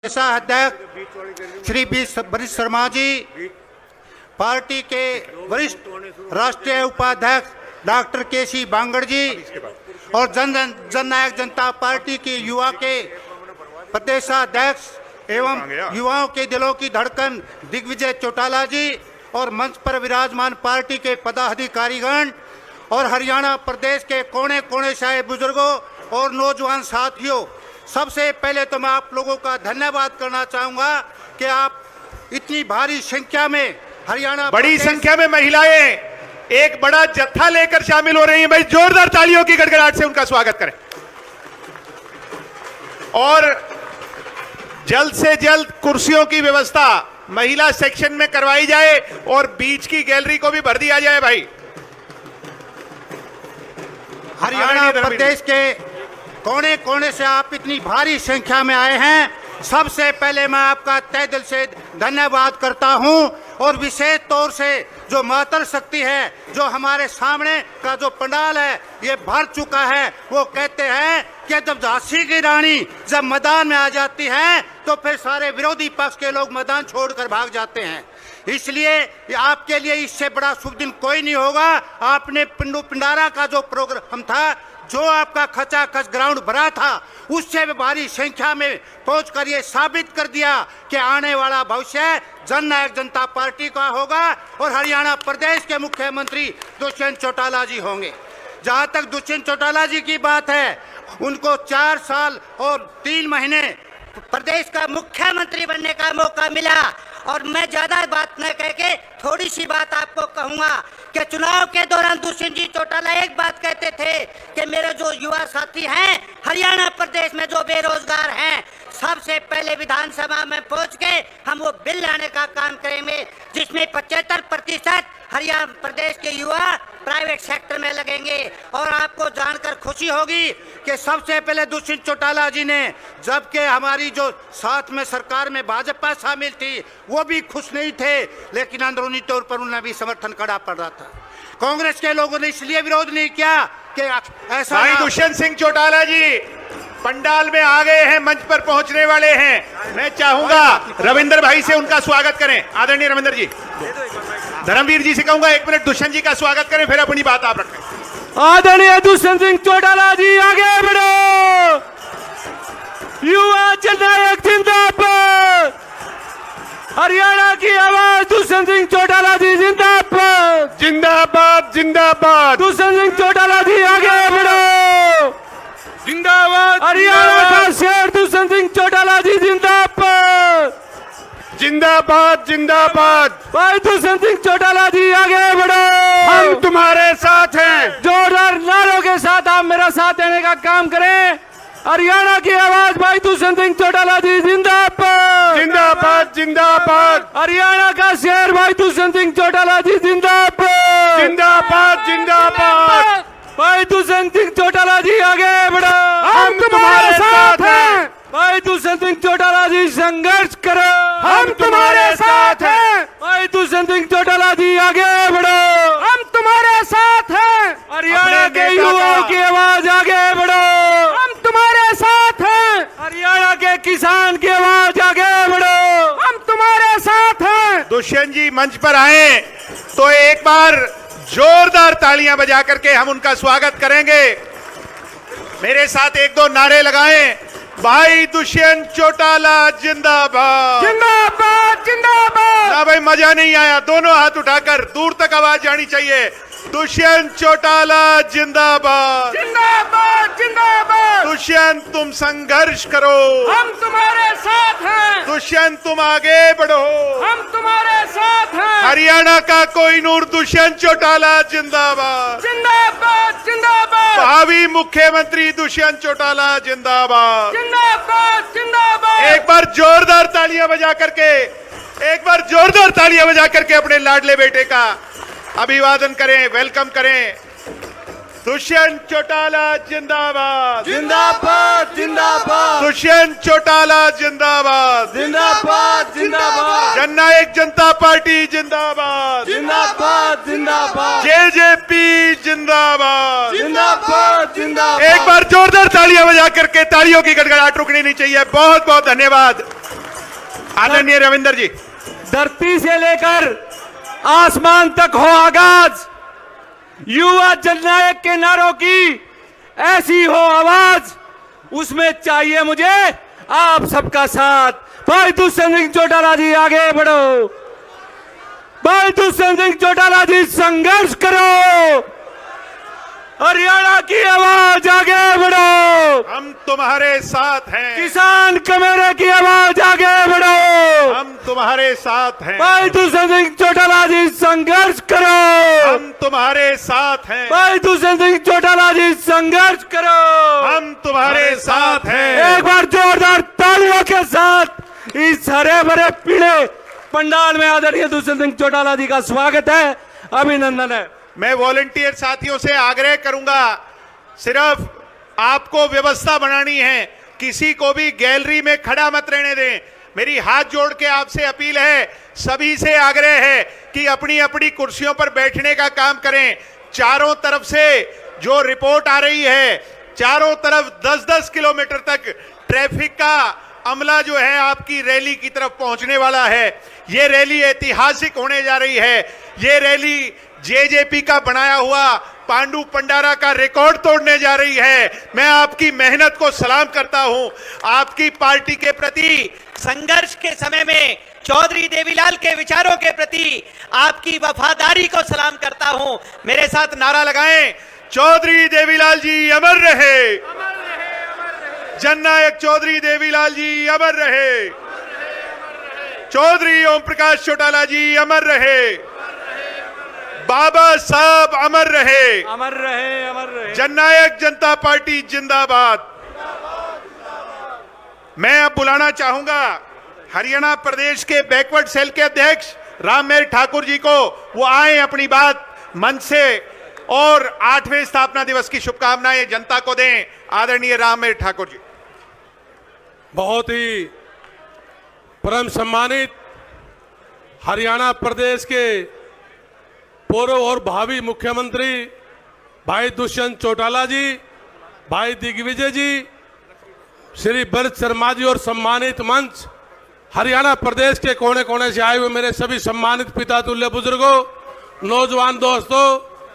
अध्यक्ष श्री वरिष्ठ शर्मा जी, पार्टी के वरिष्ठ राष्ट्रीय उपाध्यक्ष डॉक्टर केसी बांगड़ जी और जननायक जनता पार्टी के युवा के प्रदेशाध्यक्ष एवं युवाओं के दिलों की धड़कन दिग्विजय चौटाला जी और मंच पर विराजमान पार्टी के पदाधिकारीगण और हरियाणा प्रदेश के कोने कोने से आए बुजुर्गों और नौजवान साथियों, सबसे पहले तो मैं आप लोगों का धन्यवाद करना चाहूंगा कि आप इतनी भारी संख्या में हरियाणा बड़ी संख्या में महिलाएं एक बड़ा जत्था लेकर शामिल हो रही हैं। भाई जोरदार तालियों की गड़गड़ाहट से उनका स्वागत करें और जल्द से जल्द कुर्सियों की व्यवस्था महिला सेक्शन में करवाई जाए और बीच की गैलरी को भी भर दिया जाए। भाई हरियाणा प्रदेश के कोने कोने से आप इतनी भारी संख्या में आए हैं, सबसे पहले मैं आपका तहे दिल से धन्यवाद करता हूं और विशेष तौर से जो मातृ शक्ति है, जो हमारे सामने का जो पंडाल है ये भर चुका है। वो कहते हैं कि जब झांसी की रानी जब मैदान में आ जाती है तो फिर सारे विरोधी पक्ष के लोग मैदान छोड़कर भाग जाते हैं। इसलिए आपके लिए इससे बड़ा शुभ दिन कोई नहीं होगा। आपने पिंडू पिंडारा का जो प्रोग्राम था, जो आपका खचाखच ग्राउंड भरा था, उससे भी भारी संख्या में पहुंचकर ये साबित कर दिया कि आने वाला भविष्य जननायक जनता पार्टी का होगा और हरियाणा प्रदेश के मुख्यमंत्री दुष्यंत चौटाला जी होंगे। जहां तक दुष्यंत चौटाला जी की बात है, उनको 4 साल और 3 महीने प्रदेश का मुख्यमंत्री बनने का मौका मिला और मैं ज्यादा बात न कह के थोड़ी सी बात आपको कहूंगा कि चुनाव के दौरान दुष्यंत जी चौटाला एक बात कहते थे कि मेरे जो युवा साथी हैं हरियाणा प्रदेश में जो बेरोजगार हैं, सबसे पहले विधानसभा में पहुंच के हम वो बिल लाने का काम करेंगे जिसमें 75% हरियाणा प्रदेश के युवा प्राइवेट सेक्टर में लगेंगे। और आपको जानकर खुशी होगी कि सबसे पहले दुष्यंत चौटाला जी ने, जबकि हमारी जो साथ में सरकार में भाजपा शामिल थी वो भी खुश नहीं थे, लेकिन अंदरूनी तौर पर उन्हें भी समर्थन करना पड़ रहा था। कांग्रेस के लोगों ने इसलिए विरोध नहीं किया कि ऐसा भाई दुष्यंत सिंह चौटाला जी पंडाल में आ गए हैं, मंच पर पहुंचने वाले हैं। मैं चाहूंगा रविंदर भाई से उनका स्वागत करें। आदरणीय रविंदर जी, धर्मवीर जी से कहूंगा 1 मिनट दुष्यंत जी का स्वागत करें, फिर अपनी बात आप रखें। आदरणीय दुष्यंत सिंह चौटाला जी आगे बढ़ो। युवा जननायक जिंदाबाद, हरियाणा की आवाज दुष्यंत सिंह चौटाला जी जिंदाबाद जिंदाबाद जिंदाबाद। दुष्यंत सिंह चौटाला जी आगे बढ़ो। जिंदाबाद हरियाणा का शेर दुष्यंत सिंह चौटाला जी जिंदाबाद जिंदाबाद जिंदाबाद। भाई दुष्यंत सिंह चौटाला जी आगे बढ़ो, हम तुम्हारे साथ हैं। जोरदार नारों के साथ आप मेरा साथ देने का काम करें। हरियाणा की आवाज भाई दुष्यंत सिंह चौटाला जी जिंदाबाद जिंदाबाद जिंदाबाद। हरियाणा का शेर भाई दुष्यंत सिंह चौटाला जी जिंदाबाद जिंदाबाद जिंदाबाद। भाई दुष्यंत सिंह चौटाला जी आगे बढ़ो, हम तुम्हारे साथ हैं। भाई दुष्यंत सिंह चौटाला जी संघर्ष करो, हम तुम्हारे साथ हैं। भाई दुष्यंत सिंह चौटाला जी आगे बढ़ो, हम तुम्हारे साथ हैं। हरियाणा के युवाओं की आवाज आगे बढ़ो, हम तुम्हारे साथ हैं। हरियाणा के किसान की आवाज आगे बढ़ो, हम तुम्हारे साथ हैं। दुष्यंत जी मंच पर आए तो एक बार जोरदार तालियां बजा करके हम उनका स्वागत करेंगे। मेरे साथ 1-2 नारे लगाएं। भाई दुष्यंत चौटाला जिंदाबाद जिंदाबाद जिंदाबाद। ना भाई मजा नहीं आया, दोनों हाथ उठाकर दूर तक आवाज जानी चाहिए। दुष्यंत चौटाला जिंदाबाद जिंदाबाद जिंदाबाद। दुष्यंत तुम संघर्ष करो, हम तुम्हारे साथ हैं। दुष्यंत तुम आगे बढ़ो, हम तुम्हारे साथ हैं। हरियाणा का कोई नूर दुष्यंत चौटाला जिंदाबाद जिंदाबाद जिंदाबाद। भावी मुख्यमंत्री दुष्यंत चौटाला जिंदाबाद जिंदाबाद जिंदाबाद। एक बार जोरदार तालियां बजा करके, एक बार जोरदार तालियां बजा करके अपने लाडले बेटे का अभिवादन करें, वेलकम करें। दुष्यंत चौटाला जिंदाबाद जिंदाबाद जिंदाबाद। दुष्यंत चौटाला जिंदाबाद जिंदाबाद जिंदाबाद। जननायक जनता पार्टी जिंदाबाद जिंदाबाद जिंदाबाद। जेजेपी जिंदाबाद। जिंदाबाद जिंदाबाद। एक बार जोरदार तालियां बजा करके, तालियों की गड़गड़ाहट रुकनी नहीं चाहिए। बहुत बहुत धन्यवाद आदरणीय रविंदर जी। धरती से लेकर आसमान तक हो आगाज, युवा जननायक के नारों की ऐसी हो आवाज, उसमें चाहिए मुझे आप सबका साथ। भाई दुष्यंत सिंह चौटाला जी आगे बढ़ो, भाई दुष्यंत सिंह चौटाला जी संघर्ष करो, हरियाणा की आवाज आगे बढ़ो, हम तुम्हारे साथ हैं। किसान कमेरे की आवाज आगे बढ़ो, हम तुम्हारे साथ हैं। भाई दुष्यंत सिंह चौटाला जी संघर्ष करो, हम तुम्हारे साथ हैं। भाई दुष्यंत सिंह चौटाला जी संघर्ष करो, हम तुम्हारे साथ हैं। एक बार जोरदार तालियों के साथ इस हरे भरे पीले पंडाल में आदरणीय दुष्यंत सिंह चौटाला जी का स्वागत है, अभिनंदन है। मैं वॉलंटियर साथियों से आग्रह करूंगा, सिर्फ आपको व्यवस्था बनानी है, किसी को भी गैलरी में खड़ा मत रहने दें। मेरी हाथ जोड़ के आपसे अपील है, सभी से आग्रह है कि अपनी अपनी कुर्सियों पर बैठने का काम करें। चारों तरफ से जो रिपोर्ट आ रही है, चारों तरफ 10-10 किलोमीटर तक ट्रैफिक का अमला जो है आपकी रैली की तरफ पहुंचने वाला है। ये रैली ऐतिहासिक होने जा रही है। ये रैली जेजेपी का बनाया हुआ पांडु पंडारा का रिकॉर्ड तोड़ने जा रही है। मैं आपकी मेहनत को सलाम करता हूं, आपकी पार्टी के प्रति संघर्ष के समय में चौधरी देवीलाल के विचारों के प्रति आपकी वफादारी को सलाम करता हूं। मेरे साथ नारा लगाएं, चौधरी देवीलाल जी अमर रहे, जननायक चौधरी देवीलाल जी अमर रहे, चौधरी ओम प्रकाश चौटाला जी अमर रहे, बाबा साहब अमर रहे, अमर रहे, अमर रहे। जननायक जनता पार्टी जिंदाबाद। मैं अब बुलाना चाहूंगा हरियाणा प्रदेश के बैकवर्ड सेल के अध्यक्ष राममेर ठाकुर जी को, वो आए अपनी बात मंच से और 8वें स्थापना दिवस की शुभकामनाएं जनता को दें। आदरणीय राममेर ठाकुर जी। बहुत ही परम सम्मानित हरियाणा प्रदेश के पूर्व और भावी मुख्यमंत्री भाई दुष्यंत चौटाला जी, भाई दिग्विजय जी, श्री भरत शर्मा जी और सम्मानित मंच, हरियाणा प्रदेश के कोने कोने से आए हुए मेरे सभी सम्मानित पिता तुल्य बुजुर्गों, नौजवान दोस्तों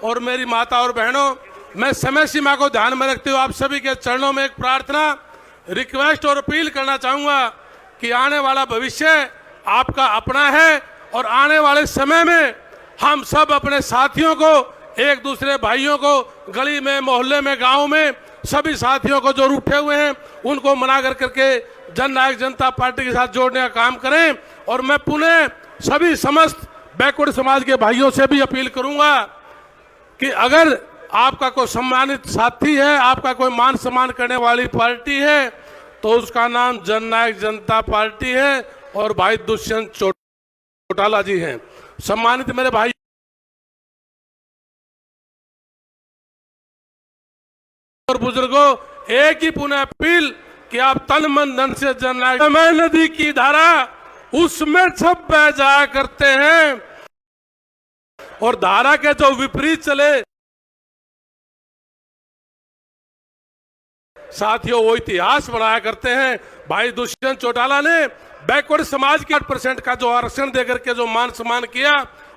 और मेरी माता और बहनों, मैं समय सीमा को ध्यान में रखते हुए आप सभी के चरणों में एक प्रार्थना, रिक्वेस्ट और अपील करना चाहूंगा कि आने वाला भविष्य आपका अपना है और आने वाले समय में हम सब अपने साथियों को, एक दूसरे भाइयों को गली में, मोहल्ले में, गांव में, सभी साथियों को जो रूठे हुए हैं उनको मना कर करके जननायक जनता पार्टी के साथ जोड़ने का काम करें। और मैं पुनः सभी समस्त बैकवर्ड समाज के भाइयों से भी अपील करूंगा कि अगर आपका कोई सम्मानित साथी है, आपका कोई मान सम्मान करने वाली पार्टी है, तो उसका नाम जननायक जनता पार्टी है और भाई दुष्यंत चौटाला जी हैं। सम्मानित मेरे भाई और बुजुर्गों, एक ही पुनः अपील कि आप तन मन धन से जननायक नदी की धारा उसमें सब बह जाया करते हैं और धारा के जो विपरीत चले साथियों वो इतिहास बनाया करते हैं। भाई दुष्यंत चौटाला ने बैकवर्ड समाज के 8% का जो आरक्षण देकर के जो मान सम्मान किया,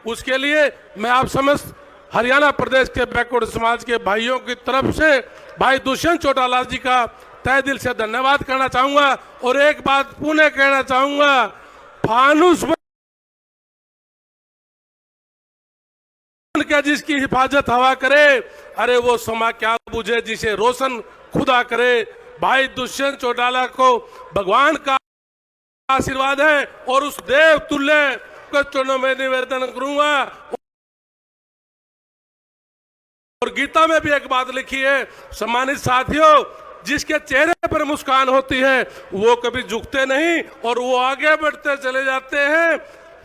उसके लिए मैं आप समस्त हरियाणा प्रदेश के बैकवर्ड समाज के भाइयों की तरफ से भाई दुष्यंत चौटाला जी का तहे दिल से धन्यवाद करना चाहूंगा। और एक बात पुनः कहना चाहूंगा, फानुस के जिसकी हिफाजत हवा करे, अरे वो समा क्या बुझे जिसे रोशन खुदा करे। भाई दुष्यंत चौटाला को भगवान का आशीर्वाद है और उस देव तुल्य को चरणों में निवेदन करूंगा। और गीता में भी एक बात लिखी है, सम्मानित साथियों, जिसके चेहरे पर मुस्कान होती है वो कभी झुकते नहीं और वो आगे बढ़ते चले जाते हैं।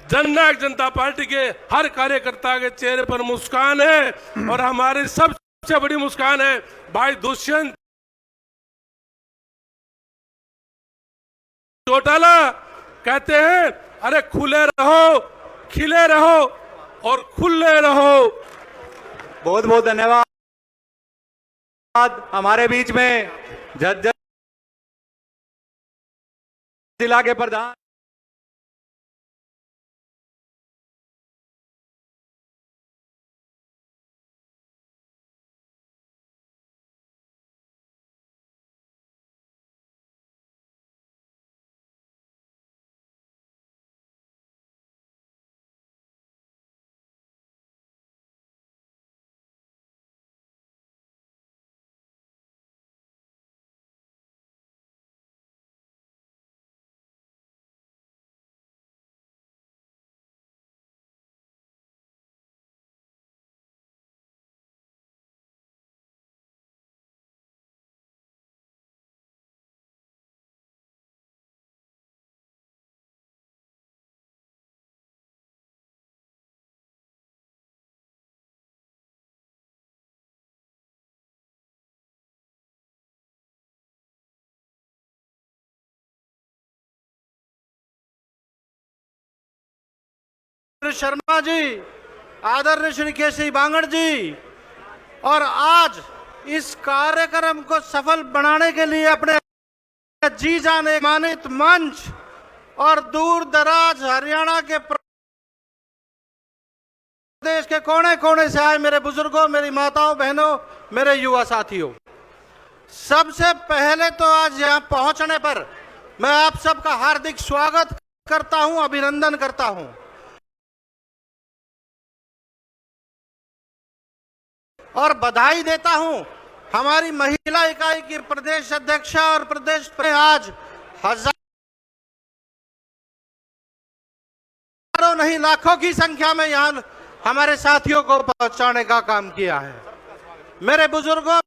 जननायक जनता पार्टी के हर कार्यकर्ता के चेहरे पर मुस्कान है और हमारी सबसे बड़ी मुस्कान है भाई दुष्यंत चौटाला। कहते हैं अरे खुले रहो, खिले रहो और खुले रहो। बहुत बहुत धन्यवाद। हमारे बीच में झज्जर जिला के प्रधान शर्मा जी, आदरणीय श्री केसी बांगड़ जी, और आज इस कार्यक्रम को सफल बनाने के लिए अपने जी जाने मानित मंच और दूर दराज हरियाणा के प्रदेश के कोने कोने से आए मेरे बुजुर्गों, मेरी माताओं, बहनों, मेरे युवा साथियों, सबसे पहले तो आज यहाँ पहुंचने पर मैं आप सबका हार्दिक स्वागत करता हूं, अभिनंदन करता हूं और बधाई देता हूं हमारी महिला इकाई की प्रदेश अध्यक्षा और प्रदेश में आज हजारों नहीं लाखों की संख्या में यहां हमारे साथियों को पहुंचाने का काम किया है। मेरे बुजुर्गों,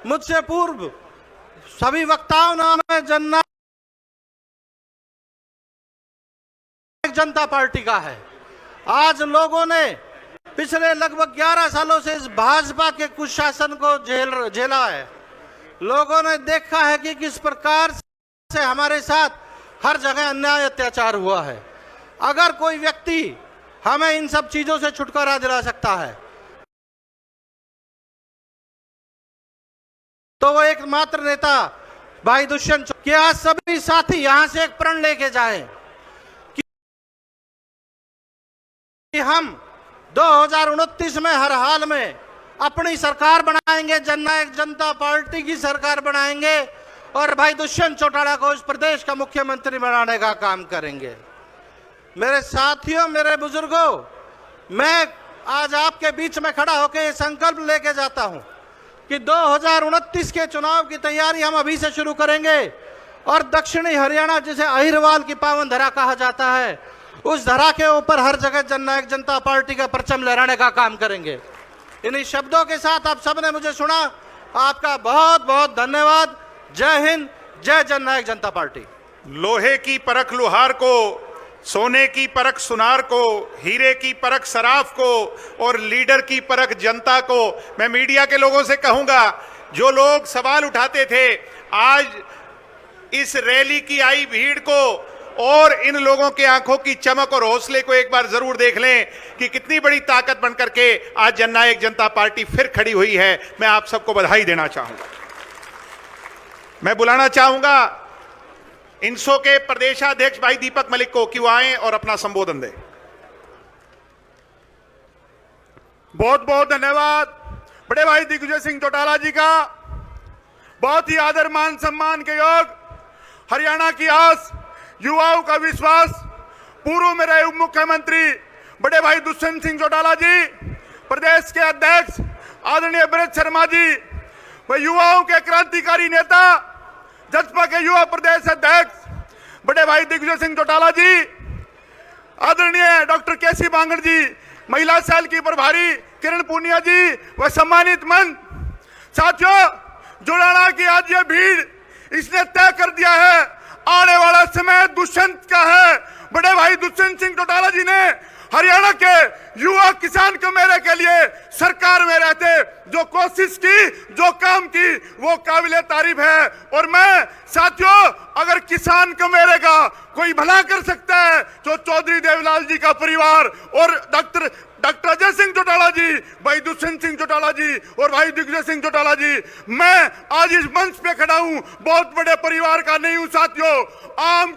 मुझसे पूर्व सभी वक्ताओं ने जननायक जनता पार्टी का है। आज लोगों ने पिछले लगभग 11 सालों से इस भाजपा के कुशासन को झेला है। लोगों ने देखा है कि किस प्रकार से हमारे साथ हर जगह अन्याय अत्याचार हुआ है। अगर कोई व्यक्ति हमें इन सब चीजों से छुटकारा दिला सकता है तो वो एकमात्र नेता भाई दुष्यंत। क्या सभी साथी यहां से एक प्रण लेके जाएं कि हम 2029 में हर हाल में अपनी सरकार बनाएंगे, जननायक जनता पार्टी की सरकार बनाएंगे और भाई दुष्यंत चौटाला को इस प्रदेश का मुख्यमंत्री बनाने का काम करेंगे। मेरे साथियों, मेरे बुजुर्गों, मैं आज आपके बीच में खड़ा होकर ये संकल्प लेके जाता हूं कि 2029 के चुनाव की तैयारी हम अभी से शुरू करेंगे और दक्षिणी हरियाणा, जिसे अहिरवाल की पावन धरा कहा जाता है, उस धरा के ऊपर हर जगह जननायक जनता पार्टी का परचम लहराने का काम करेंगे। इन्हीं शब्दों के साथ आप सबने मुझे सुना, आपका बहुत बहुत धन्यवाद। जय हिंद, जय जननायक जनता पार्टी। लोहे की परख लोहार को, सोने की परख सुनार को, हीरे की परख सराफ को और लीडर की परख जनता को। मैं मीडिया के लोगों से कहूंगा, जो लोग सवाल उठाते थे, आज इस रैली की आई भीड़ को और इन लोगों के आंखों की चमक और हौसले को एक बार जरूर देख लें कि कितनी बड़ी ताकत बनकर के आज जननायक जनता पार्टी फिर खड़ी हुई है। मैं आप सबको बधाई देना चाहूंगा। मैं बुलाना चाहूंगा इनसो के प्रदेशाध्यक्ष भाई दीपक मलिक को कि वो आए और अपना संबोधन दें। बहुत बहुत धन्यवाद बड़े भाई दिग्विजय सिंह चौटाला जी का। बहुत ही आदर मान सम्मान के योग, हरियाणा की आस, युवाओं का विश्वास, पूर्व में रहे उप मुख्यमंत्री बड़े भाई दुष्यंत सिंह चौटाला जी, प्रदेश के अध्यक्ष आदरणीय ब्रज शर्मा जी, व युवाओं के क्रांतिकारी नेता जसपा के युवा प्रदेश अध्यक्ष बड़े भाई दिग्विजय सिंह चौटाला जी, आदरणीय डॉक्टर केसी बांगड़ जी, महिला सेल की प्रभारी किरण पूनिया जी व सम्मानित मंच। साथियों, जुड़ाना की आज ये भीड़ इसने तय कर दिया है आने वाला समय दुष्यंत का है। बड़े भाई दुष्यंत सिंह चौटाला जी ने हरियाणा के युवा किसान को मेरे के लिए सरकार में रहते जो कोशिश की, जो काम की, वो काबिले तारीफ है। और मैं साथियों, अगर किसान को मेरे का कोई भला कर सकता है तो चौधरी देवीलाल जी का परिवार और डॉक्टर अजय सिंह चौटाला जी, भाई दुष्यंत सिंह चौटाला जी और भाई दिग्विजय सिंह चौटाला जी। मैं आज इस मंच पे खड़ा हूं, बहुत बड़े परिवार का नहीं हूं साथियों, आम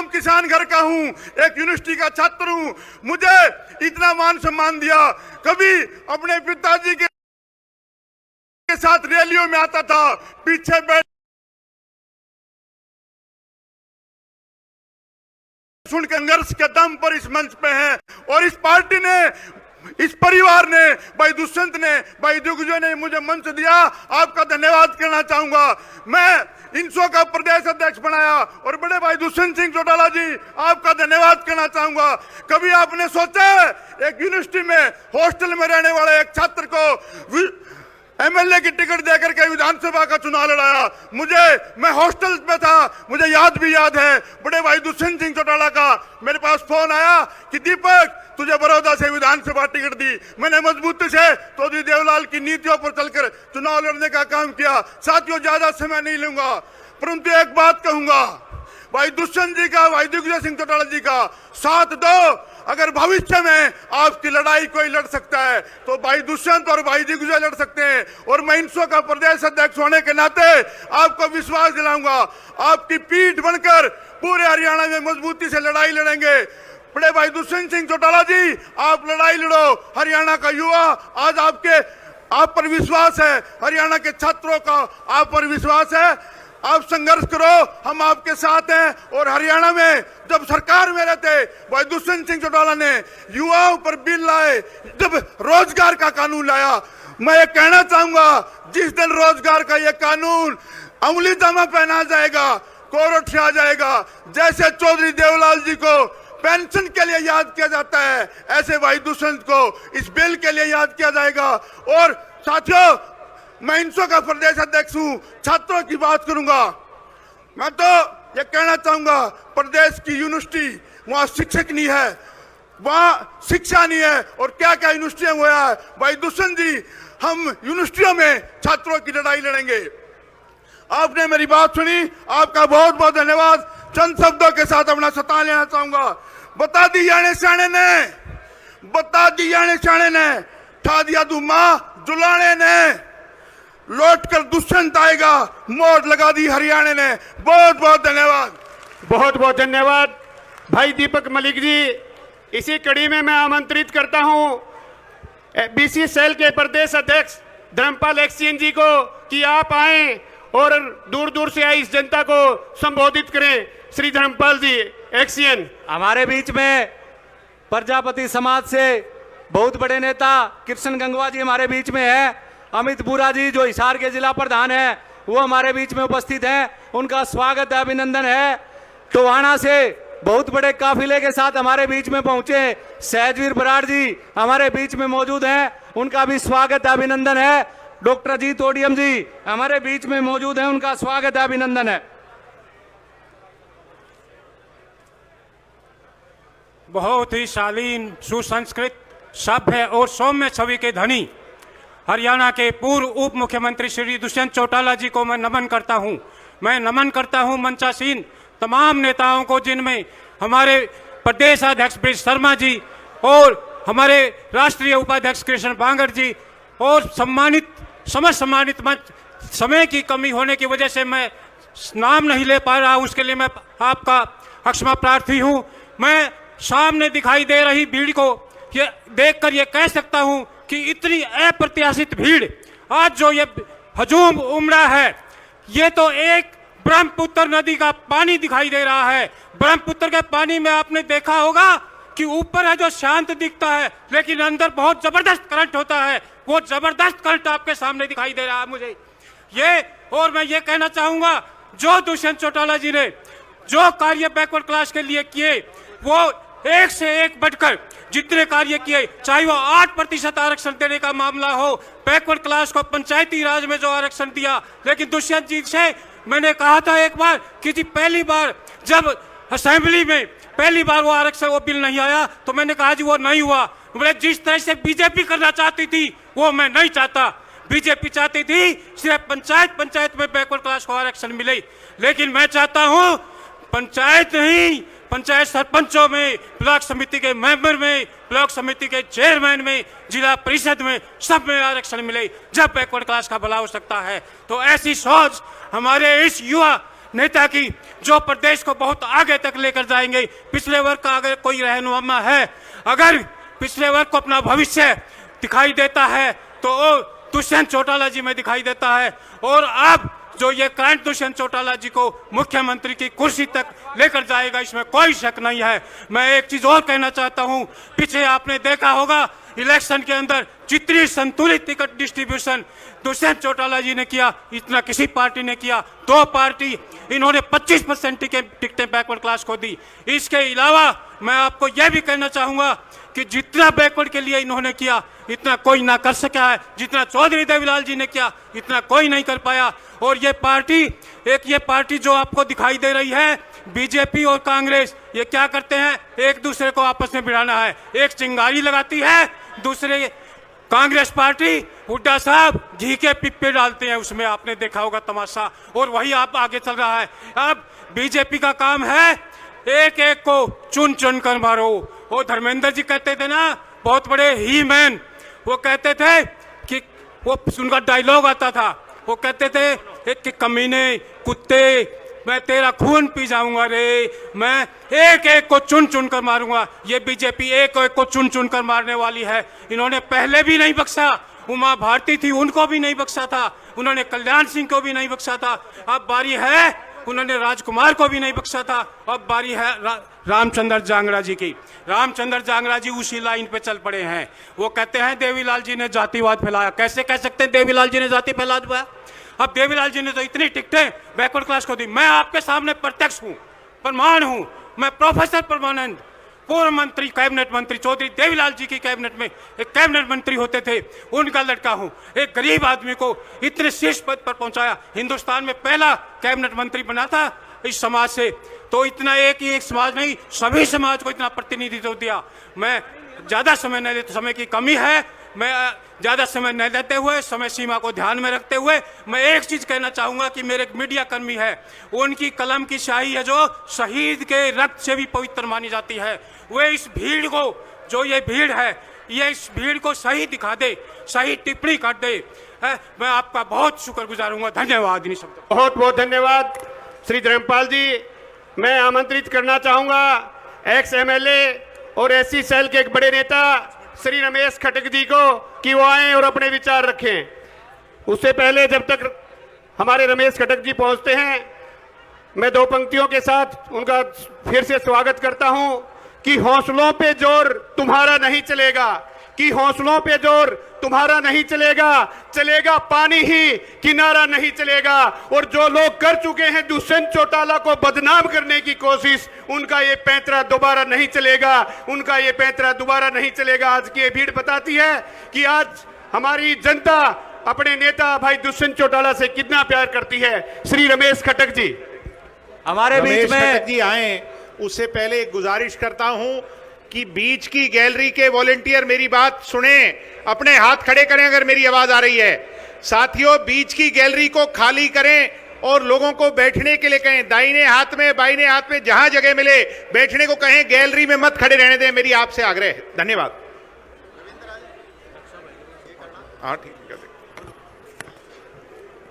किसान घर का हूं, एक यूनिवर्सिटी का छात्र हूं। मुझे इतना मान सम्मान दिया, कभी अपने पिताजी के साथ रैलियों में आता था, पीछे बैठ सुनकर संघर्ष के दम पर इस मंच पे हैं। और इस पार्टी ने, इस परिवार ने, भाई दुष्यंत ने, भाई दिग्विजय ने मुझे मंच दिया, आपका धन्यवाद करना चाहूंगा। मैं इंसो का प्रदेश अध्यक्ष बनाया और बड़े भाई दुष्यंत सिंह चौटाला जी, आपका धन्यवाद करना चाहूंगा। कभी आपने सोचा एक यूनिवर्सिटी में हॉस्टल में रहने वाले एक छात्र को एमएलए की टिकट देकर के विधानसभा का चुनाव लड़ाया? मैं हॉस्टल में था, मुझे याद है, बड़े भाई दुष्यंत सिंह चौटाला का मेरे पास फोन आया कि दीपक तुझे बड़ौदा से विधानसभा टिकट दी। मैंने मजबूती से चौधरी देवलाल की नीतियों पर चलकर चुनाव लड़ने का काम किया। साथियों, ज्यादा समय नहीं लूंगा, परंतु एक बात कहूंगा, भाई दुष्यंत जी का, भाई दिग्विजय सिंह चौटाला जी का साथ दो। अगर भविष्य में आपकी लड़ाई कोई लड़ सकता है तो भाई दुष्यंत और भाई दिग्विजय लड़ सकते हैं। और मैं इंसो का प्रदेश अध्यक्ष होने के नाते आपको विश्वास दिलाऊंगा, आपकी पीठ बनकर पूरे हरियाणा में मजबूती से लड़ाई लड़ेंगे। बड़े भाई दुष्यंत सिंह चौटाला जी, आप लड़ाई लड़ो, हरियाणा का युवा आज आप पर विश्वास है, हरियाणा के छात्रों का आप पर विश्वास है। आप संघर्ष करो, हम आपके साथ हैं। और हरियाणा में जब सरकार में रहते भाई दुष्यंत सिंह चौटाला ने युवाओं पर बिल लाए, जब रोजगार का कानून लाया, मैं ये कहना चाहूंगा, जिस दिन रोजगार का ये कानून अमली जामा पहना जाएगा, कोर्ट से आ जाएगा, जैसे चौधरी देवलाल जी को पेंशन के लिए याद किया जाता है, ऐसे भाई दुष्यंत को इस बिल के लिए याद किया जाएगा। और साथियों, मैं इंसो का प्रदेश अध्यक्ष हूं, छात्रों की बात करूंगा। मैं तो ये कहना चाहूंगा, प्रदेश की यूनिवर्सिटी, वहां शिक्षक नहीं है, वहां शिक्षा नहीं है, और क्या क्या यूनिवर्सिटियां हुआ है। भाई दुष्यंत जी, हम यूनिवर्सिटियों में छात्रों की लड़ाई लड़ेंगे। आपने मेरी बात सुनी, आपका बहुत बहुत धन्यवाद। चंद शब्दों के साथ अपना सता लेना चाहूंगा। बता दी जाने सियाने ने, ठा दिया धुमा जुलाने ने, लौट कर दुष्यंत आएगा, मोड़ लगा दी हरियाणा ने। बहुत बहुत धन्यवाद। बहुत बहुत धन्यवाद भाई दीपक मलिक जी। इसी कड़ी में मैं आमंत्रित करता हूं बीसी सेल के प्रदेश अध्यक्ष धर्मपाल एक्सियन जी को कि आप आए और दूर दूर से आई इस जनता को संबोधित करें। श्री धर्मपाल जी एक्सियन। हमारे बीच में प्रजापति समाज से बहुत बड़े नेता कृष्ण गंगवा जी हमारे बीच में है। अमित बुरा जी जो हिसार के जिला प्रधान है, वो हमारे बीच में उपस्थित हैं, उनका स्वागत है, अभिनंदन है। टोहाना से बहुत बड़े काफिले के साथ हमारे बीच में पहुंचे सहजवीर बराड़ जी हमारे बीच में मौजूद हैं, उनका भी स्वागत है, अभिनंदन है। डॉक्टर अजीत ओडियम जी हमारे बीच में मौजूद हैं, उनका स्वागत है, अभिनंदन है। बहुत ही शालीन, सुसंस्कृत, सभ्य और सौम्य छवि के धनी हरियाणा के पूर्व उप मुख्यमंत्री श्री दुष्यंत चौटाला जी को मैं नमन करता हूं। मैं नमन करता हूं मंचासीन तमाम नेताओं को, जिनमें हमारे प्रदेश अध्यक्ष ब्रिज शर्मा जी और हमारे राष्ट्रीय उपाध्यक्ष कृष्ण बांगर जी, और समस्त सम्मानित मंच। समय की कमी होने की वजह से मैं नाम नहीं ले पा रहा हूं, उसके लिए मैं आपका क्षमा प्रार्थी हूं। मैं सामने दिखाई दे रही भीड़ को ये देखकर ये कह सकता हूं कि इतनी अप्रत्याशित भीड़ आज जो ये हजूम उमड़ा है, ये तो एक ब्रह्मपुत्र नदी का पानी दिखाई दे रहा है। ब्रह्मपुत्र के पानी में आपने देखा होगा कि ऊपर है जो शांत दिखता है, लेकिन अंदर बहुत जबरदस्त करंट होता है। वो जबरदस्त करंट आपके सामने दिखाई दे रहा है मुझे ये। और मैं ये कहना चाहूंगा, जो दुष्यंत चौटाला जी ने जो कार्य बैकवर्ड क्लास के लिए किए, वो एक से एक बढ़कर जितने कार्य किए, चाहे वो 8% आरक्षण देने का मामला हो, बैकवर्ड क्लास को पंचायती राज में जो आरक्षण दिया। लेकिन दुष्यंत जी से मैंने कहा था एक बार कि जी पहली बार जब असेंबली में पहली बार वो आरक्षण वो बिल नहीं आया तो मैंने कहा जी वो नहीं हुआ। बोले जिस तरह से बीजेपी करना चाहती थी वो मैं नहीं चाहता। बीजेपी चाहती थी सिर्फ पंचायत में बैकवर्ड क्लास को आरक्षण मिले, लेकिन मैं चाहता हूं पंचायत नहीं, पंचायत सरपंचों में, ब्लॉक समिति के मेंबर में, ब्लॉक समिति के चेयरमैन में, जिला परिषद में, सब में आरक्षण मिले, जब बैकवर्ड क्लास का भला हो सकता है। तो ऐसी सोच हमारे इस युवा नेता की, जो प्रदेश को बहुत आगे तक लेकर जाएंगे। पिछले वर्ग का अगर कोई रहनुमा है, अगर पिछले वर्ग को अपना भविष्य दिखाई देता है तो दुष्यंत चौटाला जी में दिखाई देता है। और अब जो ये क्रांति दुष्यंत चौटाला जी को मुख्यमंत्री की कुर्सी तक लेकर जाएगा, इसमें कोई शक नहीं है। मैं एक चीज और कहना चाहता हूं, पीछे आपने देखा होगा इलेक्शन के अंदर जितनी संतुलित टिकट डिस्ट्रीब्यूशन दुष्यंत चौटाला जी ने किया, इतना किसी पार्टी ने किया। 2 पार्टी इन्होंने 25% टिकटें बैकवर्ड क्लास को दी। इसके अलावा मैं आपको यह भी कहना चाहूंगा कि जितना बैकवर्ड के लिए इन्होंने किया इतना कोई ना कर सका है, जितना चौधरी देवीलाल जी ने किया इतना कोई नहीं कर पाया। और ये पार्टी जो आपको दिखाई दे रही है, बीजेपी और कांग्रेस, ये क्या करते हैं, एक दूसरे को आपस में भिड़ाना है। एक चिंगारी लगाती है, दूसरे कांग्रेस पार्टी हुड्डा साहब घी के पिप्पे डालते हैं, उसमें आपने देखा होगा तमाशा, और वही आप आगे चल रहा है। अब बीजेपी का काम है एक एक को चुन चुन कर मारो। वो धर्मेंद्र जी कहते थे ना, बहुत बड़े ही मैन, वो कहते थे कि वो उनका डायलॉग आता था, वो कहते थे कि कमीने कुत्ते, मैं तेरा खून पी जाऊंगा रे, मैं एक एक को चुन चुन कर मारूंगा। ये बीजेपी एक एक को चुन चुन कर मारने वाली है। इन्होंने पहले भी नहीं बख्शा, उमा भारती थी उनको भी नहीं बख्शा था, उन्होंने कल्याण सिंह को भी नहीं बख्शा था, अब बारी है उन्होंने राजकुमार को भी नहीं बख्शा था, अब बारी है रामचंद्र जांगड़ा जी की। रामचंद्र जांगड़ा जी उसी लाइन पे चल पड़े हैं। वो कहते हैं देवीलाल जी ने जातिवाद फैलाया। कैसे कह सकते हैं देवीलाल जी ने जाति फैला दिया? अब देवीलाल जी ने तो इतनी टिकटें बैकवर्ड क्लास को दी। मैं आपके सामने प्रत्यक्ष हूं, प्रमाण हूं। मैं प्रोफेसर परमानंद, पूर्व मंत्री, कैबिनेट मंत्री चौधरी देवीलाल जी की कैबिनेट में एक कैबिनेट मंत्री होते थे, उनका लड़का हूं। एक गरीब आदमी को इतने शीर्ष पद पर पहुंचाया, हिंदुस्तान में पहला कैबिनेट मंत्री बना था इस समाज से। तो इतना एक ही एक समाज नहीं, सभी समाज को इतना प्रतिनिधित्व दिया। मैं ज्यादा समय नहीं लेता, समय की कमी है, मैं ज्यादा समय नहीं लेते हुए, समय सीमा को ध्यान में रखते हुए मैं एक चीज कहना चाहूंगा कि मेरे एक मीडिया कर्मी है, उनकी कलम की स्याही है जो शहीद के रक्त से भी पवित्र मानी जाती है। वे इस भीड़ को, जो ये भीड़ है, ये इस भीड़ को सही दिखा दे, सही टिप्पणी कर दे। मैं आपका बहुत शुक्रगुजार हूँ। धन्यवाद। बहुत बहुत धन्यवाद श्री धर्मपाल जी। मैं आमंत्रित करना चाहूंगा एक्स एमएलए और एससी सेल के एक बड़े नेता श्री रमेश खटक जी को कि वो आए और अपने विचार रखें। उससे पहले जब तक हमारे रमेश खटक जी पहुंचते हैं, मैं 2 पंक्तियों के साथ उनका फिर से स्वागत करता हूं कि हौसलों पे जोर तुम्हारा नहीं चलेगा, कि हौसलों पे जोर तुम्हारा नहीं चलेगा, चलेगा पानी ही, किनारा नहीं चलेगा। और जो लोग कर चुके हैं दुष्यंत चौटाला को बदनाम करने की कोशिश, उनका ये पैंतरा दोबारा नहीं चलेगा, उनका ये पैंतरा दोबारा नहीं चलेगा। आज की ये भीड़ बताती है कि आज हमारी जनता अपने नेता भाई दुष्यंत चौटाला से कितना प्यार करती है। श्री रमेश खटक जी हमारे बीच में जी आए, उससे पहले एक गुजारिश करता हूं कि बीच की गैलरी के वॉलेंटियर मेरी बात सुने, अपने हाथ खड़े करें अगर मेरी आवाज आ रही है। साथियों, बीच की गैलरी को खाली करें और लोगों को बैठने के लिए कहें, दाहिने हाथ में, बाइने हाथ में, जहां जगह मिले बैठने को कहें, गैलरी में मत खड़े रहने दें, मेरी आपसे आग्रह है। धन्यवाद। हाँ ठीक है।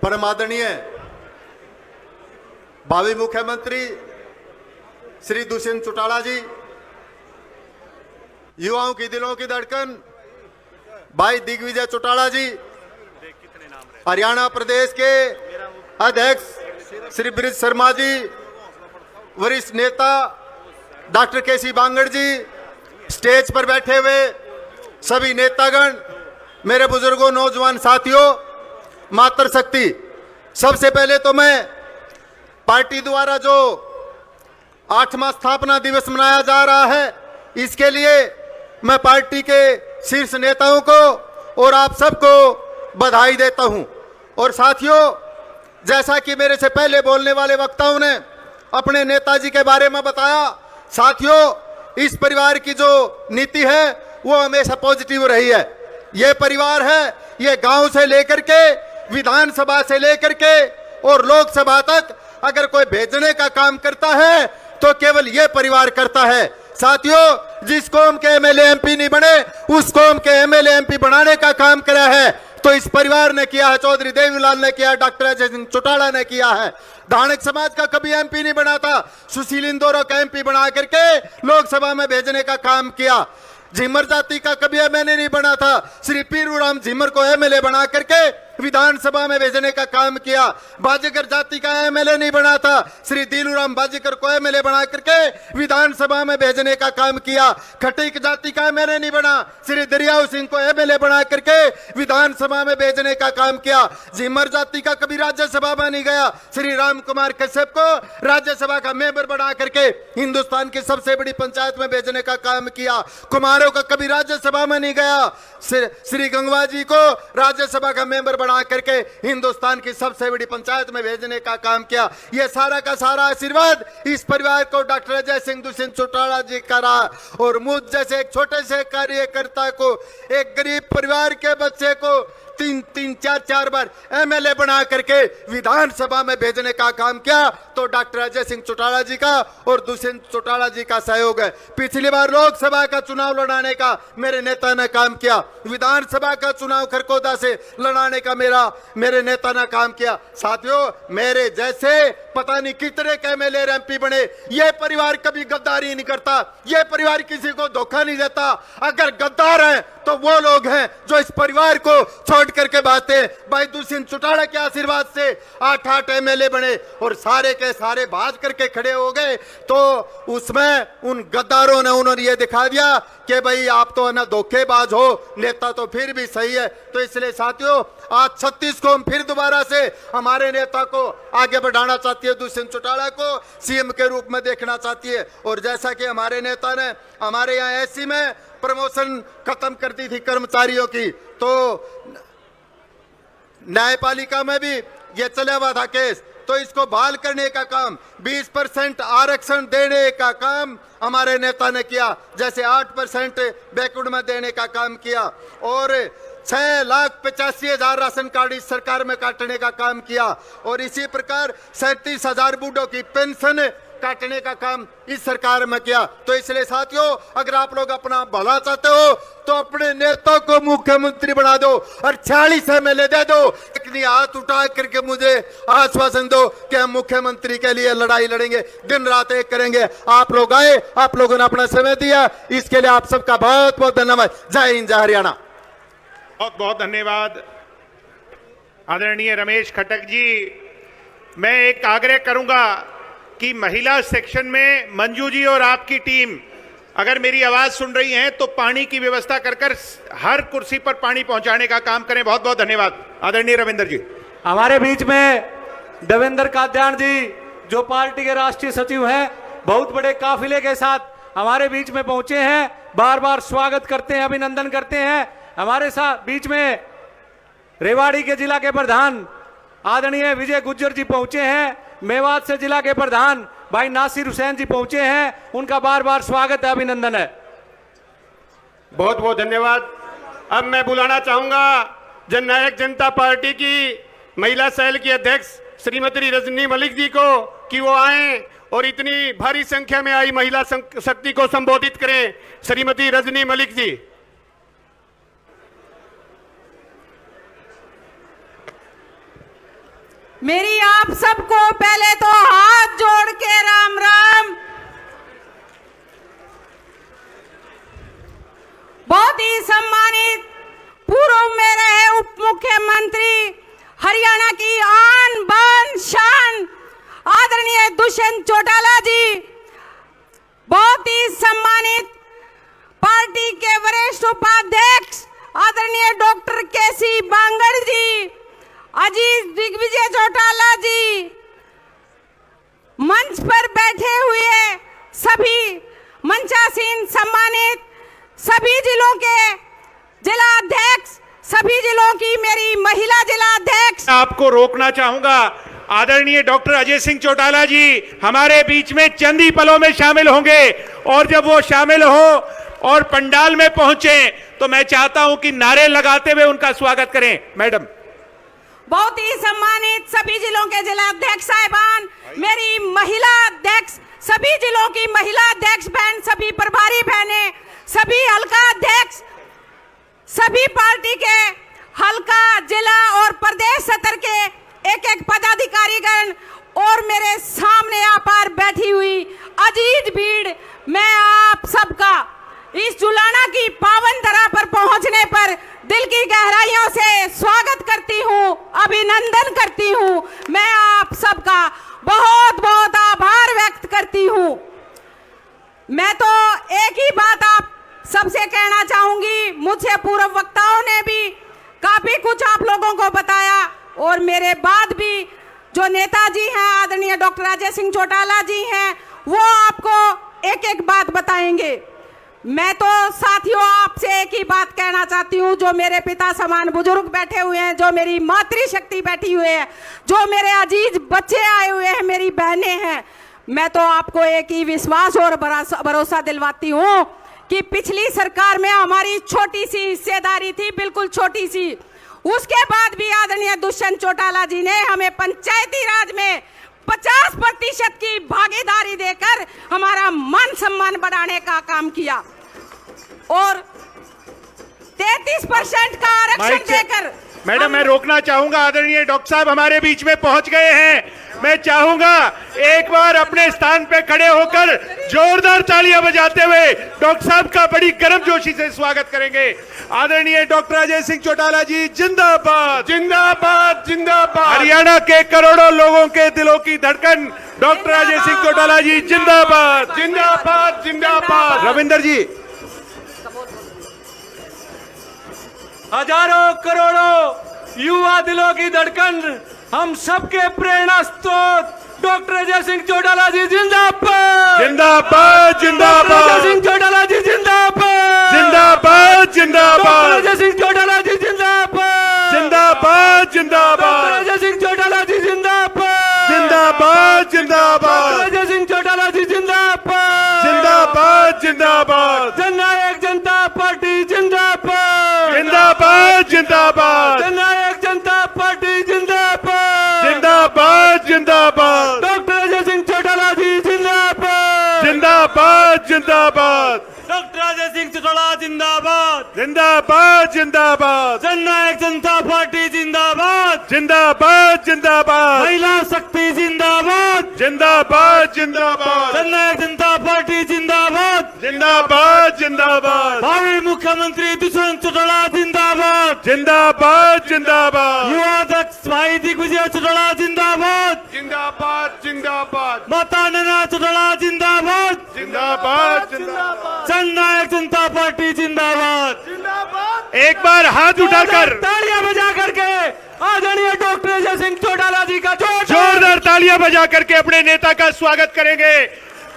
परम आदरणीय भावी मुख्यमंत्री श्री दुष्यंत चौटाला जी, युवाओं की दिलों की धड़कन भाई दिग्विजय चौटाला जी, हरियाणा प्रदेश के अध्यक्ष श्री ब्रिज शर्मा जी, वरिष्ठ नेता डॉक्टर केसी बांगड़ जी, स्टेज पर बैठे हुए सभी नेतागण, मेरे बुजुर्गों, नौजवान साथियों, मातृशक्ति, सबसे पहले तो मैं पार्टी द्वारा जो 8वां स्थापना दिवस मनाया जा रहा है, इसके लिए मैं पार्टी के शीर्ष नेताओं को और आप सबको बधाई देता हूं। और साथियों, जैसा कि मेरे से पहले बोलने वाले वक्ताओं ने अपने नेताजी के बारे में बताया। साथियों, इस परिवार की जो नीति है वो हमेशा पॉजिटिव रही है। ये परिवार है, ये गांव से लेकर के विधानसभा से लेकर के और लोकसभा तक अगर कोई भेजने का काम करता है तो केवल ये परिवार करता है। साथियों, जिस कौम के एमएलए एमपी नहीं बने उस कौम के एमएलए एमपी बनाने का काम करा है तो इस परिवार ने किया है। चौधरी देवीलाल ने किया, डॉक्टर अजय सिंह चौटाला ने किया है। धानक समाज का कभी एमपी नहीं बना था, सुशील इंदौरा का एमपी बना करके लोकसभा में भेजने का काम किया। झिमर जाति का कभी एमएलए नहीं बना था, श्री पीरूराम झिमर को एमएलए बना करके विधानसभा में भेजने का काम किया। बाजीगर जाति का एमएलए नहीं बना था, श्री दिलूराम बाजीगर को एमएलए बना करके विधानसभा में भेजने का काम किया। खटीक जाति का एमएलए नहीं बना, श्री दरियाऊ सिंह को एमएलए बना करके विधानसभा में भेजने का काम किया। झिमर जाति का कभी राज्यसभा में नहीं गया, श्री राम कुमार कश्यप को राज्यसभा का मेंबर बना करके हिंदुस्तान की सबसे बड़ी पंचायत में भेजने का काम किया। कुमारों का कभी राज्यसभा में नहीं गया, श्री गंगवा जी को राज्यसभा का मेंबर बना करके हिंदुस्तान की सबसे बड़ी पंचायत में भेजने का काम किया। यह सारा का सारा आशीर्वाद इस परिवार को डॉक्टर अजय सिंह दुष्यंत चौटाला जी का रहा। और मुझ जैसे एक छोटे से कार्यकर्ता को, एक गरीब परिवार के बच्चे को तीन चार बार एमएलए बना करके विधानसभा में भेजने का काम किया तो डॉक्टर अजय सिंह चौटाला जी का और दुष्यंत चौटाला जी का सहयोग है। पिछली बार लोकसभा का चुनाव लड़ाने का मेरे नेता ने काम किया, विधानसभा का चुनाव खरकोदा से लड़ाने का मेरे नेता ने काम किया। साथियों, मेरे जैसे पता नहीं कितने एमएलए एमपी बने, ये परिवार कभी गद्दारी नहीं करता, ये परिवार किसी को धोखा नहीं देता। अगर गद्दार हैं तो वो लोग हैं जो इस परिवार को छोड़ करके बातें। भाई दुष्यंत चौटाला के आशीर्वाद से 8 एमएलए बने और सारे के सारे भाज करके खड़े हो गए तो उसमें उन गद्दारों ने उन्होंने ये दिखा दिया कि भाई आप तो ना धोखेबाज हो, नेता तो फिर भी सही है। तो इसलिए साथियों, आज 36 कौम फिर दोबारा से हमारे नेता को आगे बढ़ाना चाहती है, दुष्यंत चौटाला को सीएम के रूप में देखना चाहती है। और जैसा कि हमारे नेता ने हमारे यहाँ एसी में प्रमोशन खत्म कर दी थी कर्मचारियों की, तो न्यायपालिका में भी ये चला हुआ था केस, तो इसको बहाल करने का काम, 20% आरक्षण देने का काम हमारे नेता ने किया, जैसे 8% बैकवर्ड में देने का काम किया और 6,85,000 राशन कार्ड इस सरकार में काटने का काम किया और इसी प्रकार 37,000 बूढ़ों की पेंशन काटने का काम इस सरकार में किया। तो इसलिए साथियों, अगर आप लोग अपना भला चाहते हो तो अपने नेता को मुख्यमंत्री बना दो और 40 एमएलए दे दो। इतनी हाथ उठा करके मुझे आश्वासन दो कि हम मुख्यमंत्री के लिए लड़ाई लड़ेंगे, दिन रात एक करेंगे। आप लोग आए, आप लोगों ने अपना समय दिया, इसके लिए आप सबका बहुत बहुत धन्यवाद। जय हिंद, जय हरियाणा। बहुत बहुत धन्यवाद आदरणीय रमेश खटक जी। मैं एक आग्रह करूंगा कि महिला सेक्शन में मंजू जी और आपकी टीम अगर मेरी आवाज सुन रही हैं तो पानी की व्यवस्था कर हर कुर्सी पर पानी पहुंचाने का काम करें। बहुत बहुत धन्यवाद आदरणीय रविंदर जी। हमारे बीच में देवेंद्र काद्यान जी जो पार्टी के राष्ट्रीय सचिव हैं, बहुत बड़े काफिले के साथ हमारे बीच में पहुंचे हैं, बार बार स्वागत करते हैं, अभिनंदन करते हैं। हमारे साथ बीच में रेवाड़ी के जिला के प्रधान आदरणीय विजय गुज्जर जी पहुंचे हैं, मेवात से जिला के प्रधान भाई नासिर हुसैन जी पहुंचे हैं, उनका बार बार स्वागत है, अभिनंदन है। बहुत बहुत धन्यवाद। अब मैं बुलाना चाहूंगा जननायक जनता पार्टी की महिला सेल की अध्यक्ष श्रीमती रजनी मलिक जी को कि वो आए और इतनी भारी संख्या में आई महिला शक्ति को संबोधित करें। श्रीमती रजनी मलिक जी। मेरी आप सबको पहले तो हाथ जोड़ के राम राम। बहुत ही सम्मानित पूर्व में रहे उप मुख्यमंत्री, हरियाणा की आन बान शान आदरणीय दुष्यंत चौटाला जी, बहुत ही सम्मानित पार्टी के वरिष्ठ उपाध्यक्ष आदरणीय डॉक्टर केसी बांगड़ जी, अजीत दिग्विजय चौटाला जी, मंच पर बैठे हुए सभी मंचासीन सम्मानित सभी जिलों के जिला अध्यक्ष, सभी जिलों की मेरी महिला जिला अध्यक्ष। आपको रोकना चाहूंगा, आदरणीय डॉक्टर अजय सिंह चौटाला जी हमारे बीच में चंद ही पलों में शामिल होंगे और जब वो शामिल हो और पंडाल में पहुंचे तो मैं चाहता हूं कि नारे लगाते हुए उनका स्वागत करें। मैडम। बहुत ही सम्मानित सभी जिलों के जिला अध्यक्ष साहिबान, मेरी महिला अध्यक्ष, सभी जिलों की महिला अध्यक्ष बहन, सभी प्रभारी बहनें, सभी हल्का अध्यक्ष, सभी पार्टी के हल्का, जिला और प्रदेश सत्र के एक एक पदाधिकारीगण और मेरे सामने आपार बैठी हुई अजीज भीड़, मैं आप सबका इस जुलाना की पावन धरा पर पहुंचने पर दिल की गहराइयों से स्वागत करती हूं, अभिनंदन करती हूं। मैं आप सबका बहुत बहुत आभार व्यक्त करती हूं। मैं तो एक ही बात आप सबसे कहना चाहूंगी, मुझसे पूर्व वक्ताओं ने भी काफी कुछ आप लोगों को बताया और मेरे बाद भी जो नेताजी हैं आदरणीय डॉक्टर अजय सिंह चौटाला जी हैं, वो आपको एक एक बात बताएंगे। मैं तो साथियों आपसे एक ही बात कहना चाहती हूँ, जो मेरे पिता समान बुजुर्ग बैठे हुए हैं, जो मेरी मातृशक्ति बैठी हुई है, जो मेरे अजीज बच्चे आए हुए हैं, मेरी बहनें हैं, मैं तो आपको एक ही विश्वास और भरोसा दिलवाती हूँ कि पिछली सरकार में हमारी छोटी सी हिस्सेदारी थी, बिल्कुल छोटी सी। उसके बाद भी आदरणीय दुष्यंत चौटाला जी ने हमें पंचायती राज में 50% की भागीदारी देकर हमारा मान सम्मान बढ़ाने का काम किया और 33% का आरक्षण देकर। मैडम मैं रोकना चाहूंगा, आदरणीय डॉक्टर साहब हमारे बीच में पहुंच गए हैं। मैं चाहूंगा एक बार अपने स्थान पे खड़े होकर जोरदार तालियां बजाते हुए डॉक्टर साहब का बड़ी गर्मजोशी से स्वागत करेंगे। आदरणीय डॉक्टर अजय सिंह चौटाला जी जिंदाबाद जिंदाबाद जिंदाबाद। हरियाणा के करोड़ों लोगों के दिलों की धड़कन डॉक्टर अजय सिंह चौटाला जी जिंदाबाद जिंदाबाद जिंदाबाद। रविंदर जी। हजारों करोड़ों युवा दिलों की धड़कन, हम सबके प्रेरणा स्रोत डॉक्टर अजय सिंह चौटाला जी जिंदाबाद जिंदाबाद जिंदाबाद। अजय सिंह चौटाला जी जिंदाबाद जिंदाबाद जिंदाबाद। अजय सिंह चौटाला जी जिंदाबाद जिंदाबाद जिंदाबाद। अजय सिंह चौटाला जी जिंदाबाद जिंदाबाद जिंदाबाद। अजय सिंह चौटाला जी जिंदाबाद जिंदाबाद जिंदाबाद। जननायक जनता पार्टी जिंदाबाद जिंदाबाद जिंदाबाद। जननायक जनता पार्टी जिंदाबाद जिंदाबाद जिंदाबाद। डॉक्टर अजय सिंह चौटाला जी जिंदाबाद जिंदाबाद जिंदाबाद। डॉक्टर अजय सिंह चौटाला जिंदाबाद जिंदाबाद जिंदाबाद। जननायक जनता पार्टी जिंदाबाद जिंदाबाद जिंदाबाद। महिला शक्ति जिंदाबाद जिंदाबाद जिंदाबाद। जननायक जनता पार्टी जिंदाबाद जिंदाबाद जिंदाबाद। भावी मुख्यमंत्री दुष्यंत चौटाला जिंदाबाद जिंदाबाद जिंदाबाद। युवा अध्यक्ष भाई दिग्विजय चौटाला जिंदाबाद जिंदाबाद जिंदाबाद। माता नैना चौटाला जिंदाबाद जिंदाबाद जिंदाबाद। जननायक जनता पार्टी जिंदाबाद जिंदाबाद। एक बार हाथ उठाकर तालियां बजा करके आदरणीय डॉक्टर अजय सिंह चौटाला जी का जोरदार तालियां बजा करके अपने नेता का स्वागत करेंगे।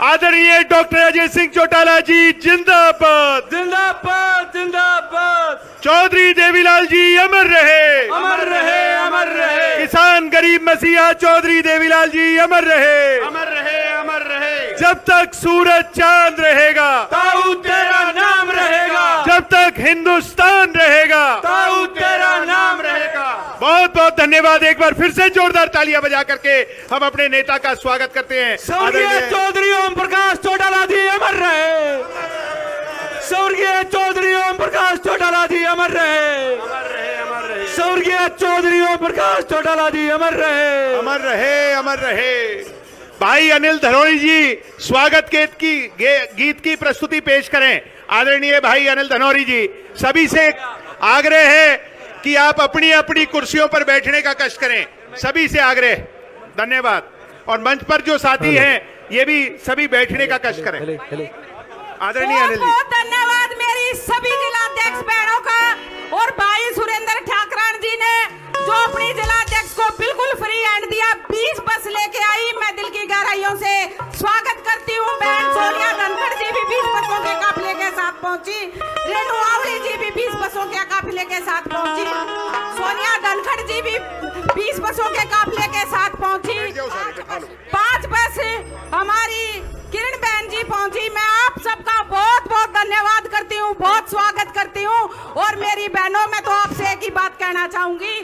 आदरणीय डॉक्टर अजय सिंह चौटाला जी जिंदाबाद जिंदाबाद जिंदाबाद। चौधरी देवीलाल जी अमर रहे अमर रहे अमर रहे। किसान गरीब मसीहा चौधरी देवीलाल जी अमर रहे अमर रहे अमर रहे। जब तक सूरज चांद रहेगा ताऊ तेरा नाम रहेगा। जब तक हिंदुस्तान रहेगा ताऊ तेरा नाम रहेगा। बहुत बहुत धन्यवाद। एक बार फिर से जोरदार तालियां बजा करके हम अपने नेता का स्वागत करते हैं। चौधरी ओम प्रकाश चौटाला जी अमर रहे। स्वर्गीय चौधरी ओम प्रकाश चौटाला जी अमर रहे अमर रहे अमर रहे। स्वर्गीय चौधरी ओम प्रकाश चौटाला जी अमर रहे अमर रहे अमर रहे। भाई अनिल धनोरी जी स्वागत गीत की प्रस्तुति पेश करें। आदरणीय भाई अनिल धनोरी जी, सभी से आग्रह है कि आप अपनी अपनी कुर्सियों पर बैठने का कष्ट करें, सभी से आग्रह। धन्यवाद। और मंच पर जो साथी हैं ये भी सभी बैठने का कष्ट करें। आदरणीय अनिल जी बहुत धन्यवाद मेरी सभी जिलाध्यक्ष बहनों का और भाई सुरेंद्र ठाकरान जी ने जो अपनी जिलाध्यक्ष को बिल्कुल फ्री हैंड दिया, 20 बस लेके आई। मैं दिल की गहराइयों से स्वागत करती हूँ। बहन सोनिया धनखड़ जी भी 20 बसों के काफिले के साथ पहुंची, रेणु आवड़ी जी भी 20 बसों के काफिले के साथ पहुंची, सोनिया धनखड़ जी भी 20 बसों के काफिले के साथ पहुंची, 5 बस हमारी किरण बहन जी पहुंची। मैं आप सबका बहुत बहुत धन्यवाद करती हूँ, बहुत स्वागत करती हूँ। और मेरी बहनों, मैं तो आपसे एक ही बात कहना चाहूंगी,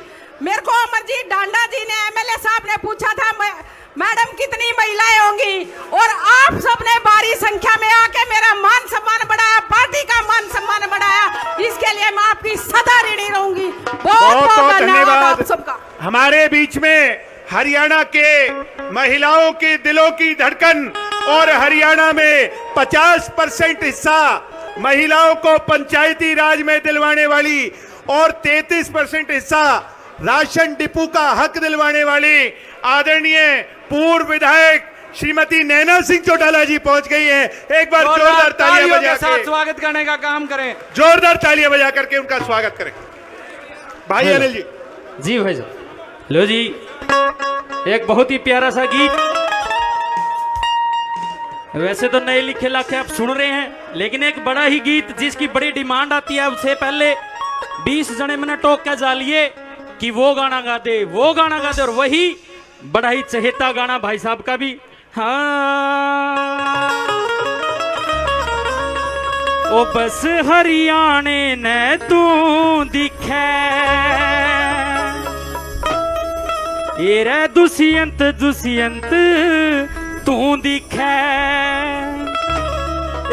मेरे को अमरजीत डांडा जी ने, एमएलए साहब ने पूछा था मैडम कितनी महिलाएं होंगी, और आप सबने भारी संख्या में आके मेरा मान सम्मान बढ़ाया, पार्टी का मान सम्मान बढ़ाया, इसके लिए मैं आपकी सदा ऋणी रहूंगी। बहुत बहुत धन्यवाद आप सबका। हमारे बीच में हरियाणा के महिलाओं के दिलों की धड़कन और हरियाणा में 50% हिस्सा महिलाओं को पंचायती राज में दिलवाने वाली और 33% हिस्सा राशन डिपो का हक दिलवाने वाली आदरणीय पूर्व विधायक श्रीमती नैना सिंह चौटाला जी पहुंच गई हैं। एक बार जोरदार तालियां बजा के स्वागत करने का काम करें, जोरदार तालियां बजा करके उनका स्वागत करें। भाई अनिल जी। जी भाई साहब, लो जी, एक बहुत ही प्यारा सा गीत, वैसे तो नए लिखे लाखे आप सुन रहे हैं, लेकिन एक बड़ा ही गीत जिसकी बड़ी डिमांड आती है, उससे पहले 20 जने मैंने टोक के जालिए कि वो गाना गा दे, वो गाना गा दे, और वही बड़ा ही चहेता गाना भाई साहब का भी। हाँ, ओ बस हरियाणे ने तू दिखे, ये रे दुष्यंत दुष्यंत तू दिखे,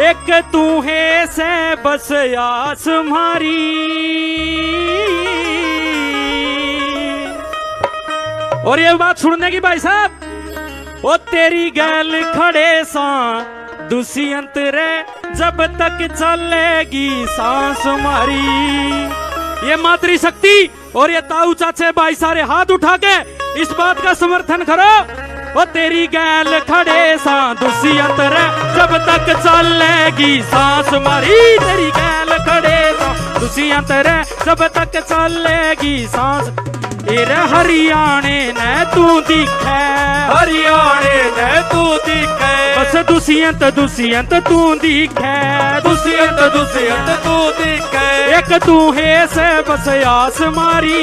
एक तू है से बस आस मारी, और ये बात सुनने की भाई साहब, ओ तेरी गैल खड़े सा दुष्यंत रे, जब तक चलेगी सांस मारी। ये मातृशक्ति और ये ताऊ चाचे भाई सारे हाथ उठा के इस बात का समर्थन करो, ओ तेरी गैल खड़े सा दुष्यंत रे, जब तक चलेगी सांस मारी, तेरी गैल खड़े सा दुष्यंत रे, जब तक चलेगी सांस। तेरे हरियाणे ने तू दिखे, हरियाणे ने तू दिखे, बस दुष्यंत दुष्यंत तू दिखे, दुष्यंत दुष्यंत तू दिखे, एक तू है से बस आस मारी,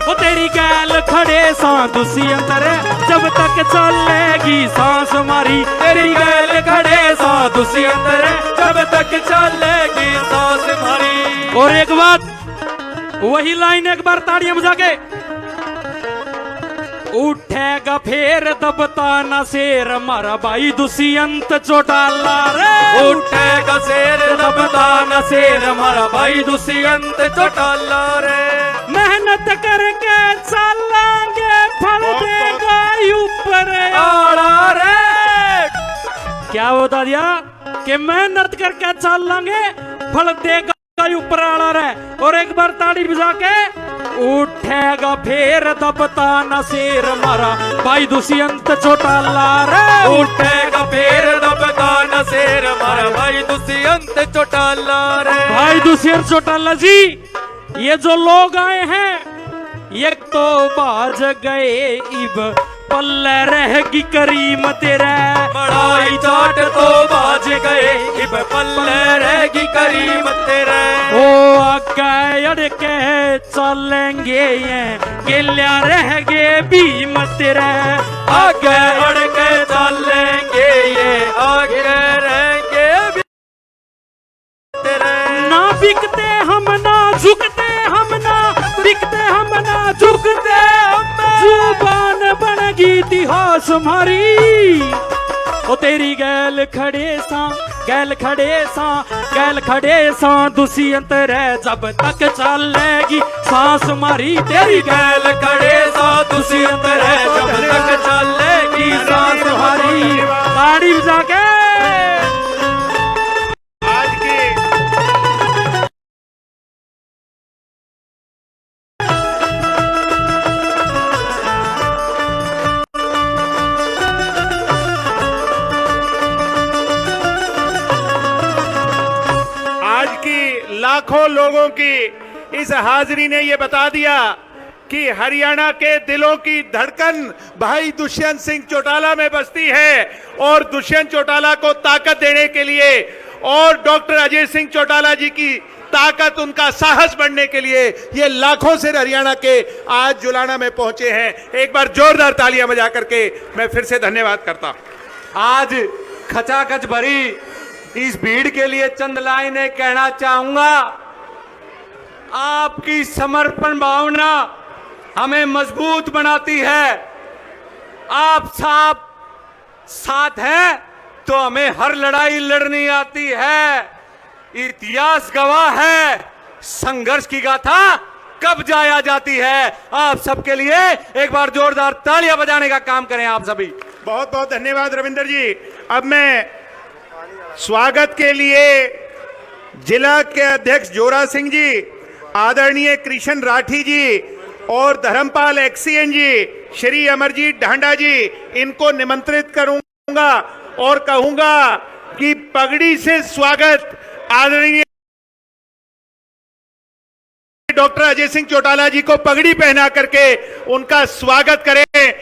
वो तेरी गैल खड़े सा दुष्यंत रे, जब तक चलेगी सांस मारी, तेरी गैल खड़े सा दुष्यंत रे, जब तक चलेगी सांस मारी। और एक बात, वही लाइन एक बार ताड़ियां बजा के, उठेगा फेर दबता न शेर मारा भाई दुष्यंत चौटाला रे, उठेगा शेर दबता न शेर मारा भाई दुष्यंत चौटाला रे, मेहनत करके चलेंगे फल देगा ऊपर आड़ा रे। क्या बता दिया कि मेहनत करके चलेंगे फल देगा ऊपर आड़ा रे। और एक बार ताड़ी बजा के, उठेगा फेर दबता न शेर मारा भाई दुष्यंत चौटाला रे, उठेगा फेर दबता न शेर मारा भाई दुष्यंत चौटाला रे। भाई दुष्यंत चौटाला जी, ये जो लोग आए हैं, एक तो बाज गए इब पल्ले रहेगी करीम तेरा, बड़ाई चाट तो बाज गए इब पल्ले रहेगी करीम तेरा, ओ आगे अड़के चलेंगे ये गिल्या रहेगे भीम तेरा, आगे अड़के चलेंगे ये आगे रहेंगे तेरा, ना बिकते हम ना झुकते हम ना बिकते हम ना झुकते हम, जुबान बनेगी इतिहास हमारी, ओ तेरी गैल खड़े सा गैल खड़े सा गैल खड़े सा दुष्यंत रे, जब तक चलेगी सांस मारी, तेरी गैल खड़े सा दुष्यंत रे, जब तक चलेगी सांस मारी। ताड़ी बजा के लाखों लोगों की इस हाजिरी ने यह बता दिया कि हरियाणा के दिलों की धड़कन भाई दुष्यंत सिंह चौटाला में बसती है और दुष्यंत चौटाला को ताकत देने के लिए और डॉक्टर अजय सिंह चौटाला जी की ताकत, उनका साहस बढ़ने के लिए ये लाखों से हरियाणा के आज जुलाना में पहुंचे हैं। एक बार जोरदार तालियां बजा करके मैं फिर से धन्यवाद करता हूं। आज खचाखच भरी इस भीड़ के लिए चंद लाइनें कहना चाहूंगा। आपकी समर्पण भावना हमें मजबूत बनाती है। आप साथ हैं तो हमें हर लड़ाई लड़नी आती है। इतिहास गवाह है, संघर्ष की गाथा कब जाया जाती है। आप सबके लिए एक बार जोरदार तालियां बजाने का काम करें आप सभी। बहुत बहुत धन्यवाद रविंदर जी। अब मैं स्वागत के लिए जिला के अध्यक्ष जोरा सिंह जी, आदरणीय कृष्ण राठी जी और धर्मपाल एक्सीएन जी, श्री अमरजीत ढांडा जी, इनको निमंत्रित करूंगा और कहूंगा कि पगड़ी से स्वागत आदरणीय डॉक्टर अजय सिंह चौटाला जी को पगड़ी पहना करके उनका स्वागत करें।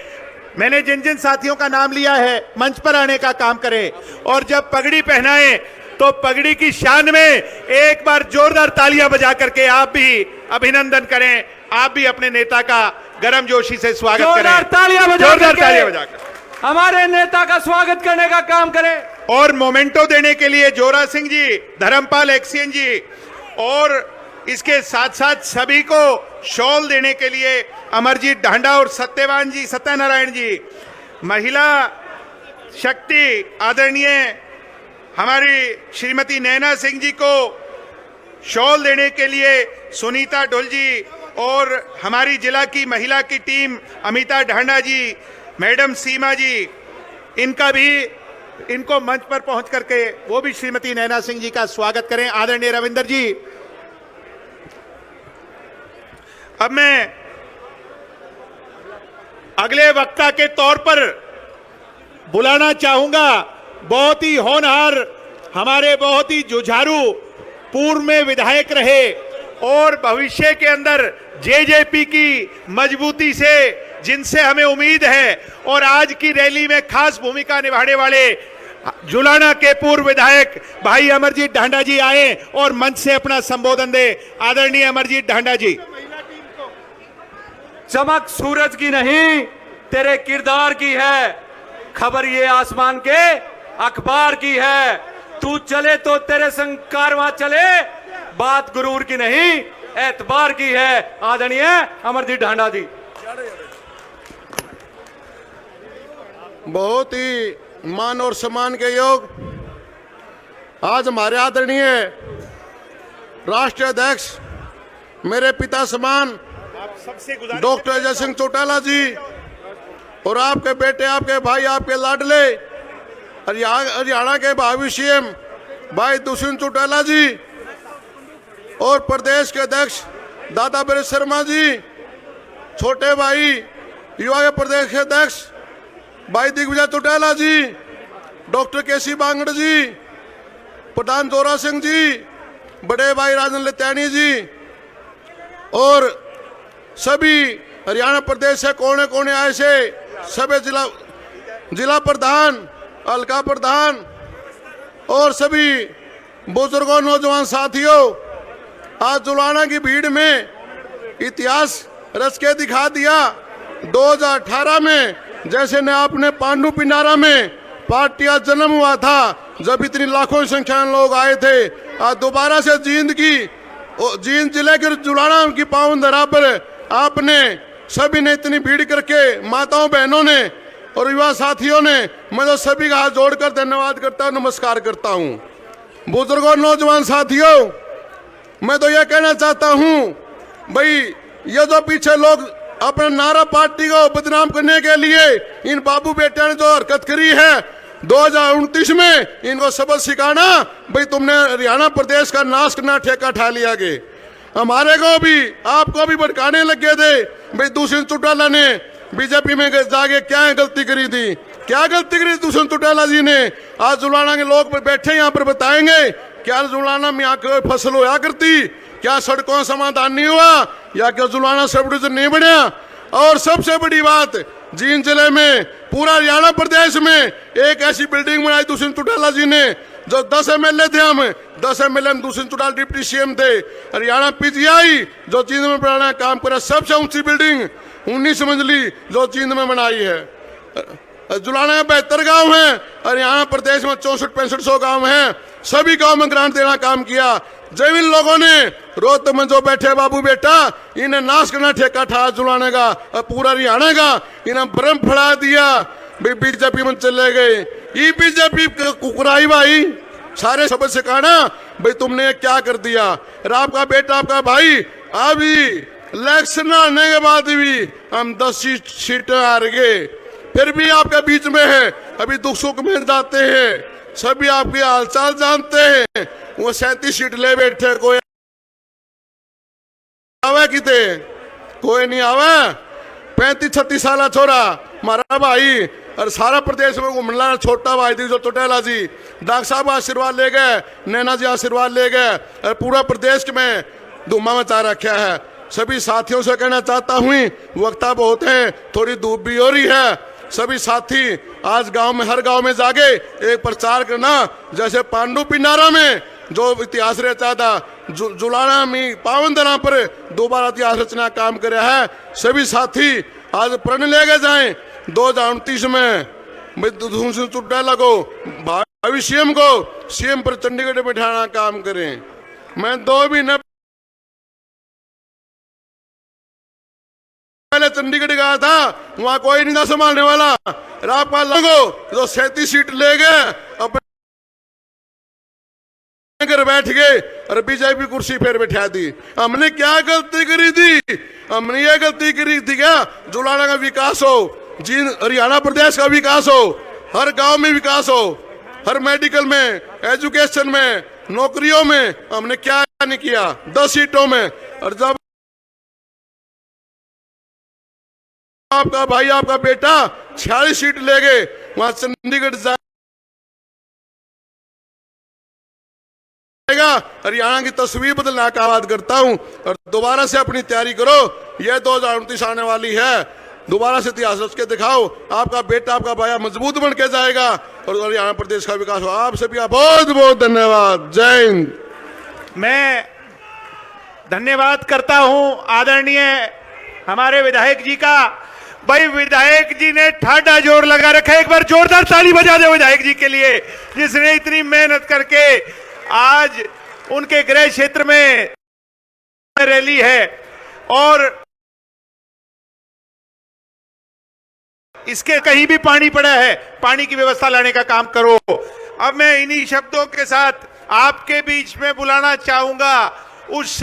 मैंने जिन जिन साथियों का नाम लिया है मंच पर आने का काम करें और जब पगड़ी पहनाएं तो पगड़ी की शान में एक बार जोरदार तालियां बजा करके आप भी अभिनंदन करें। आप भी अपने नेता का गर्मजोशी से स्वागत करें। जोरदार तालियां बजाकर हमारे नेता का स्वागत करने का काम करें। और मोमेंटो देने के लिए जोरा सिंह जी, धर्मपाल एक्सीएन जी और इसके साथ साथ सभी को शॉल देने के लिए अमरजीत ढांडा और सत्यनारायण जी, महिला शक्ति आदरणीय हमारी श्रीमती नैना सिंह जी को शॉल देने के लिए सुनीता ढोल जी और हमारी जिला की महिला की टीम अमिता ढांडा जी, मैडम सीमा जी, इनको मंच पर पहुंच करके वो भी श्रीमती नैना सिंह जी का स्वागत करें। आदरणीय रविंदर जी, अब मैं अगले वक्ता के तौर पर बुलाना चाहूंगा बहुत ही होनहार, हमारे बहुत ही जुझारू पूर्व में विधायक रहे और भविष्य के अंदर जेजेपी की मजबूती से जिनसे हमें उम्मीद है और आज की रैली में खास भूमिका निभाने वाले जुलाना के पूर्व विधायक भाई अमरजीत ढांडा जी आए और मंच से अपना संबोधन दे। आदरणीय अमरजीत ढांडा जी। चमक सूरज की नहीं तेरे किरदार की है, खबर ये आसमान के अखबार की है। तू चले तो तेरे संग कारवां चले, बात गुरूर की नहीं एतबार की है। आदरणीय अमरजीत ढांडा जी। बहुत ही मान और सम्मान के योग आज हमारे आदरणीय राष्ट्रीय अध्यक्ष, मेरे पिता समान डॉक्टर अजय सिंह चौटाला जी और आपके बेटे, आपके भाई, आपके लाडले हरियाणा के भावी सीएम भाई दुष्यंत चौटाला जी और प्रदेश के अध्यक्ष दादा बीरेन्द्र शर्मा जी, छोटे भाई युवा के प्रदेश के अध्यक्ष भाई दिग्विजय चौटाला जी, डॉक्टर केसी बांगड़ जी, प्रधान जोरा सिंह जी, बड़े भाई राजन लत्यानी जी और सभी हरियाणा प्रदेश से कोने कोने आए से सभी जिला प्रधान, हल्का प्रधान और सभी बुजुर्गों, नौजवान साथियों, आज जुलाना की भीड़ में इतिहास रच के दिखा दिया। 2018 में जैसे ने आपने पांडु पिंडारा में पार्टी का जन्म हुआ था, जब इतनी लाखों की संख्या में लोग आए थे, आज दोबारा से जींद जिले के जुलाना की पावन धरा पर आपने सभी ने इतनी भीड़ करके, माताओं बहनों ने और युवा साथियों ने, मैं तो सभी का हाथ जोड़कर धन्यवाद करता हूँ, नमस्कार करता हूँ। बुजुर्गों, नौजवान साथियों, मैं तो यह कहना चाहता हूँ भाई, ये जो पीछे लोग अपना नारा पार्टी को बदनाम करने के लिए इन बाबू बेटा ने जो हरकत करी है 2029 में, इनको सबक सिखाना भाई, तुमने हरियाणा प्रदेश का नाश करना ठेका ठा लिया गे। हमारे को भी आपको भी भड़काने लगे थे भाई, दुष्यंत चौटाला ने बीजेपी में जाके क्या गलती करी थी, क्या गलती करी दुष्यंत चौटाला जी ने। आज जुलाना के लोग बैठे यहाँ पर बताएंगे क्या जुलाना में यहाँ फसल होया करती, क्या सड़कों का समाधान नहीं हुआ, या क्या जुलाना सब डिवीजन नहीं बनया। और सबसे बड़ी बात, जींद जिले में पूरा हरियाणा प्रदेश में एक ऐसी बिल्डिंग बनाई दुष्यंत चौटाला जी ने, जो 10 एमएलए थे, हम 10 एमएलए में दुष्यंत चौटाला डिप्टी सीएम थे। हरियाणा पीजीआई जो जींद में बनाना काम करा, सबसे ऊंची बिल्डिंग 19 मंजिली जो जींद में बनाई है। जुलाना में 72 गांव हैं, हरियाणा प्रदेश में 64-6500 गांव हैं, सभी गांव में ग्रांट देना काम किया। जब इन लोगों ने रोहतक में जो बैठे बाबू बेटा, इन्हें नाश करना ठेका ठा जुलाने का और पूरा हरियाणा का, इन्हें भ्रम फड़ा दिया, बीजेपी में चले गए। ये बीजेपी कुकुराई भाई सारे सबक सिखाना भाई तुमने क्या कर दिया। और आपका बेटा आपका भाई अभी इलेक्शन आने के बाद भी हम 10 सीटें हार गए, फिर भी आपके बीच में है, अभी दुख सुख में जाते हैं, सभी आपके हालचाल जानते हैं। वो 37 सीट ले बैठे, कोई आवे किते, कोई नहीं आवे। 35-36 साल छोरा हमारा भाई, और सारा प्रदेश में घूमना छोटा भाई थी जो चौटाला जी, डॉक्टर साहब आशीर्वाद ले गए, नैना जी आशीर्वाद ले गए, और पूरा प्रदेश में धुमा मचा रखा है। सभी साथियों से कहना चाहता हूँ, वक्ता बहुत है, थोड़ी धूप भी हो रही है, सभी साथी आज गांव में, हर गांव में जाके एक प्रचार करना, जैसे पांडु पिंडारा में जो इतिहास रचा था, जुलाना में पावन धरा पर दोबारा इतिहास रचना काम कर रहा है। सभी साथी आज प्रण लेके जाएं 2029 में दुष्यंत चौटाला को भावी सीएम को सीएम पर चंडीगढ़ में बैठाना काम करें। मैं 2 महीने पहले चंडीगढ़ गया था, वहां कोई नहीं था संभालने वाला, राजपाल लोगों जो 37 सीट ले गए अपने घर बैठ गए और बीजेपी कुर्सी फिर बैठा दी। हमने क्या गलती करी थी, हमने ये गलती करी थी क्या जुलाना का विकास हो, जींद हरियाणा प्रदेश का विकास हो, हर गांव में विकास हो, हर मेडिकल में, एजुकेशन में, नौकरियों में, हमने क्या नहीं किया 10 सीटों में। और जब आपका भाई आपका बेटा 46 सीट ले गए, वहां चंडीगढ़ जाएगा, हरियाणा की तस्वीर बदलने का बात करता हूं। और दोबारा से अपनी तैयारी करो, यह 2029 आने वाली है, दोबारा से इतिहास रच के दिखाओ, आपका बेटा आपका भाई मजबूत बन के जाएगा और हरियाणा प्रदेश का विकास हो। आप सभी का बहुत बहुत धन्यवाद। जय हिंद। मैं धन्यवाद करता हूं आदरणीय हमारे विधायक जी का। भाई विधायक जी ने ठाडा जोर लगा रखा है, एक बार जोरदार ताली बजा दे विधायक जी के लिए, जिसने इतनी मेहनत करके आज उनके गृह क्षेत्र में रैली है। और इसके कहीं भी पानी पड़ा है, पानी की व्यवस्था लाने का काम करो। अब मैं इन्हीं शब्दों के साथ आपके बीच में बुलाना चाहूंगा उस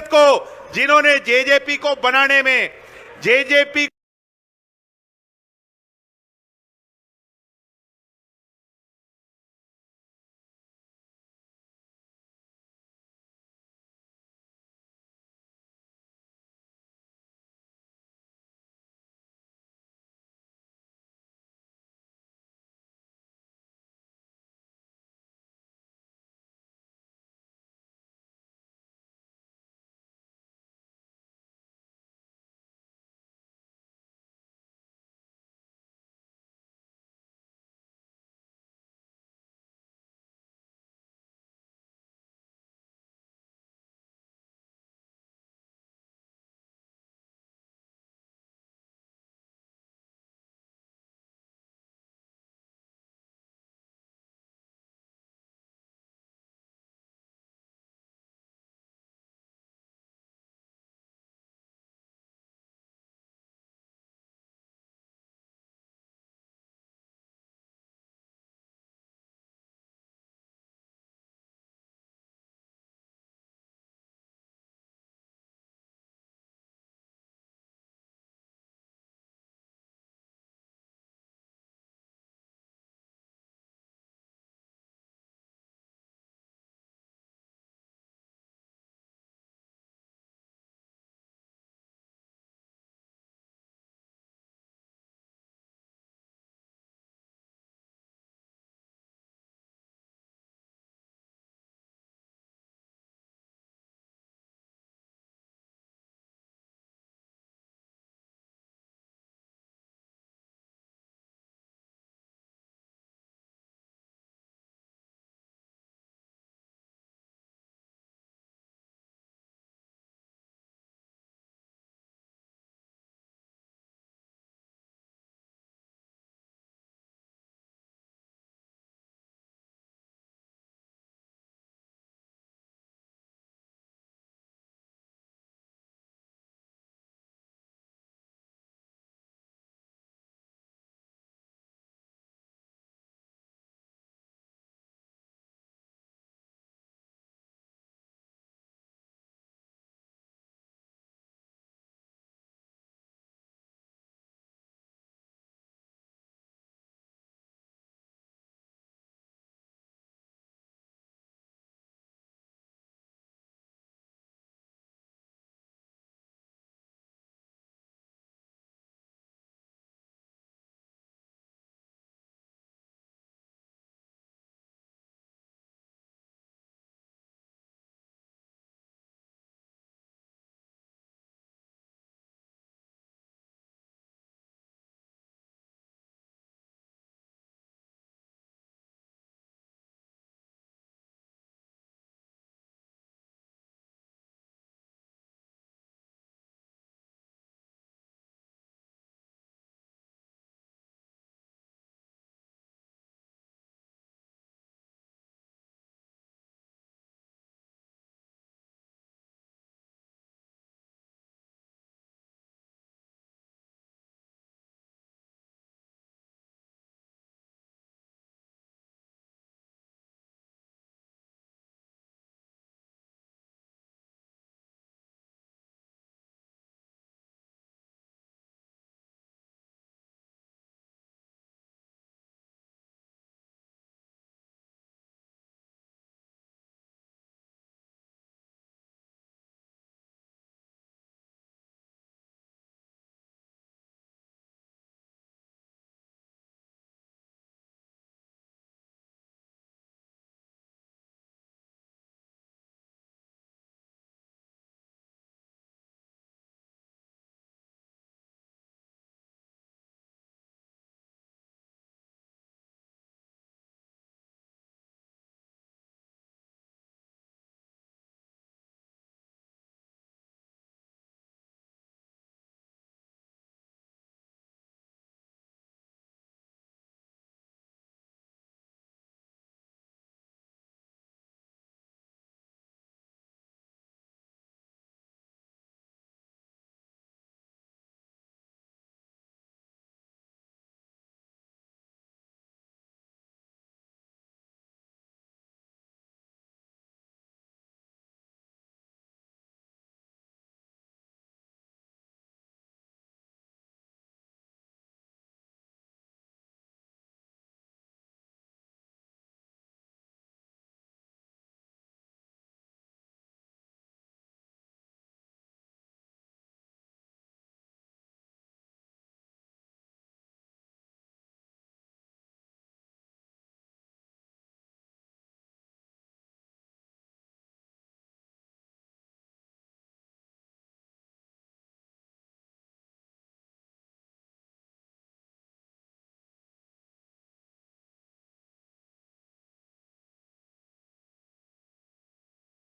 को जिन्होंने जेजेपी को बनाने में जेजेपी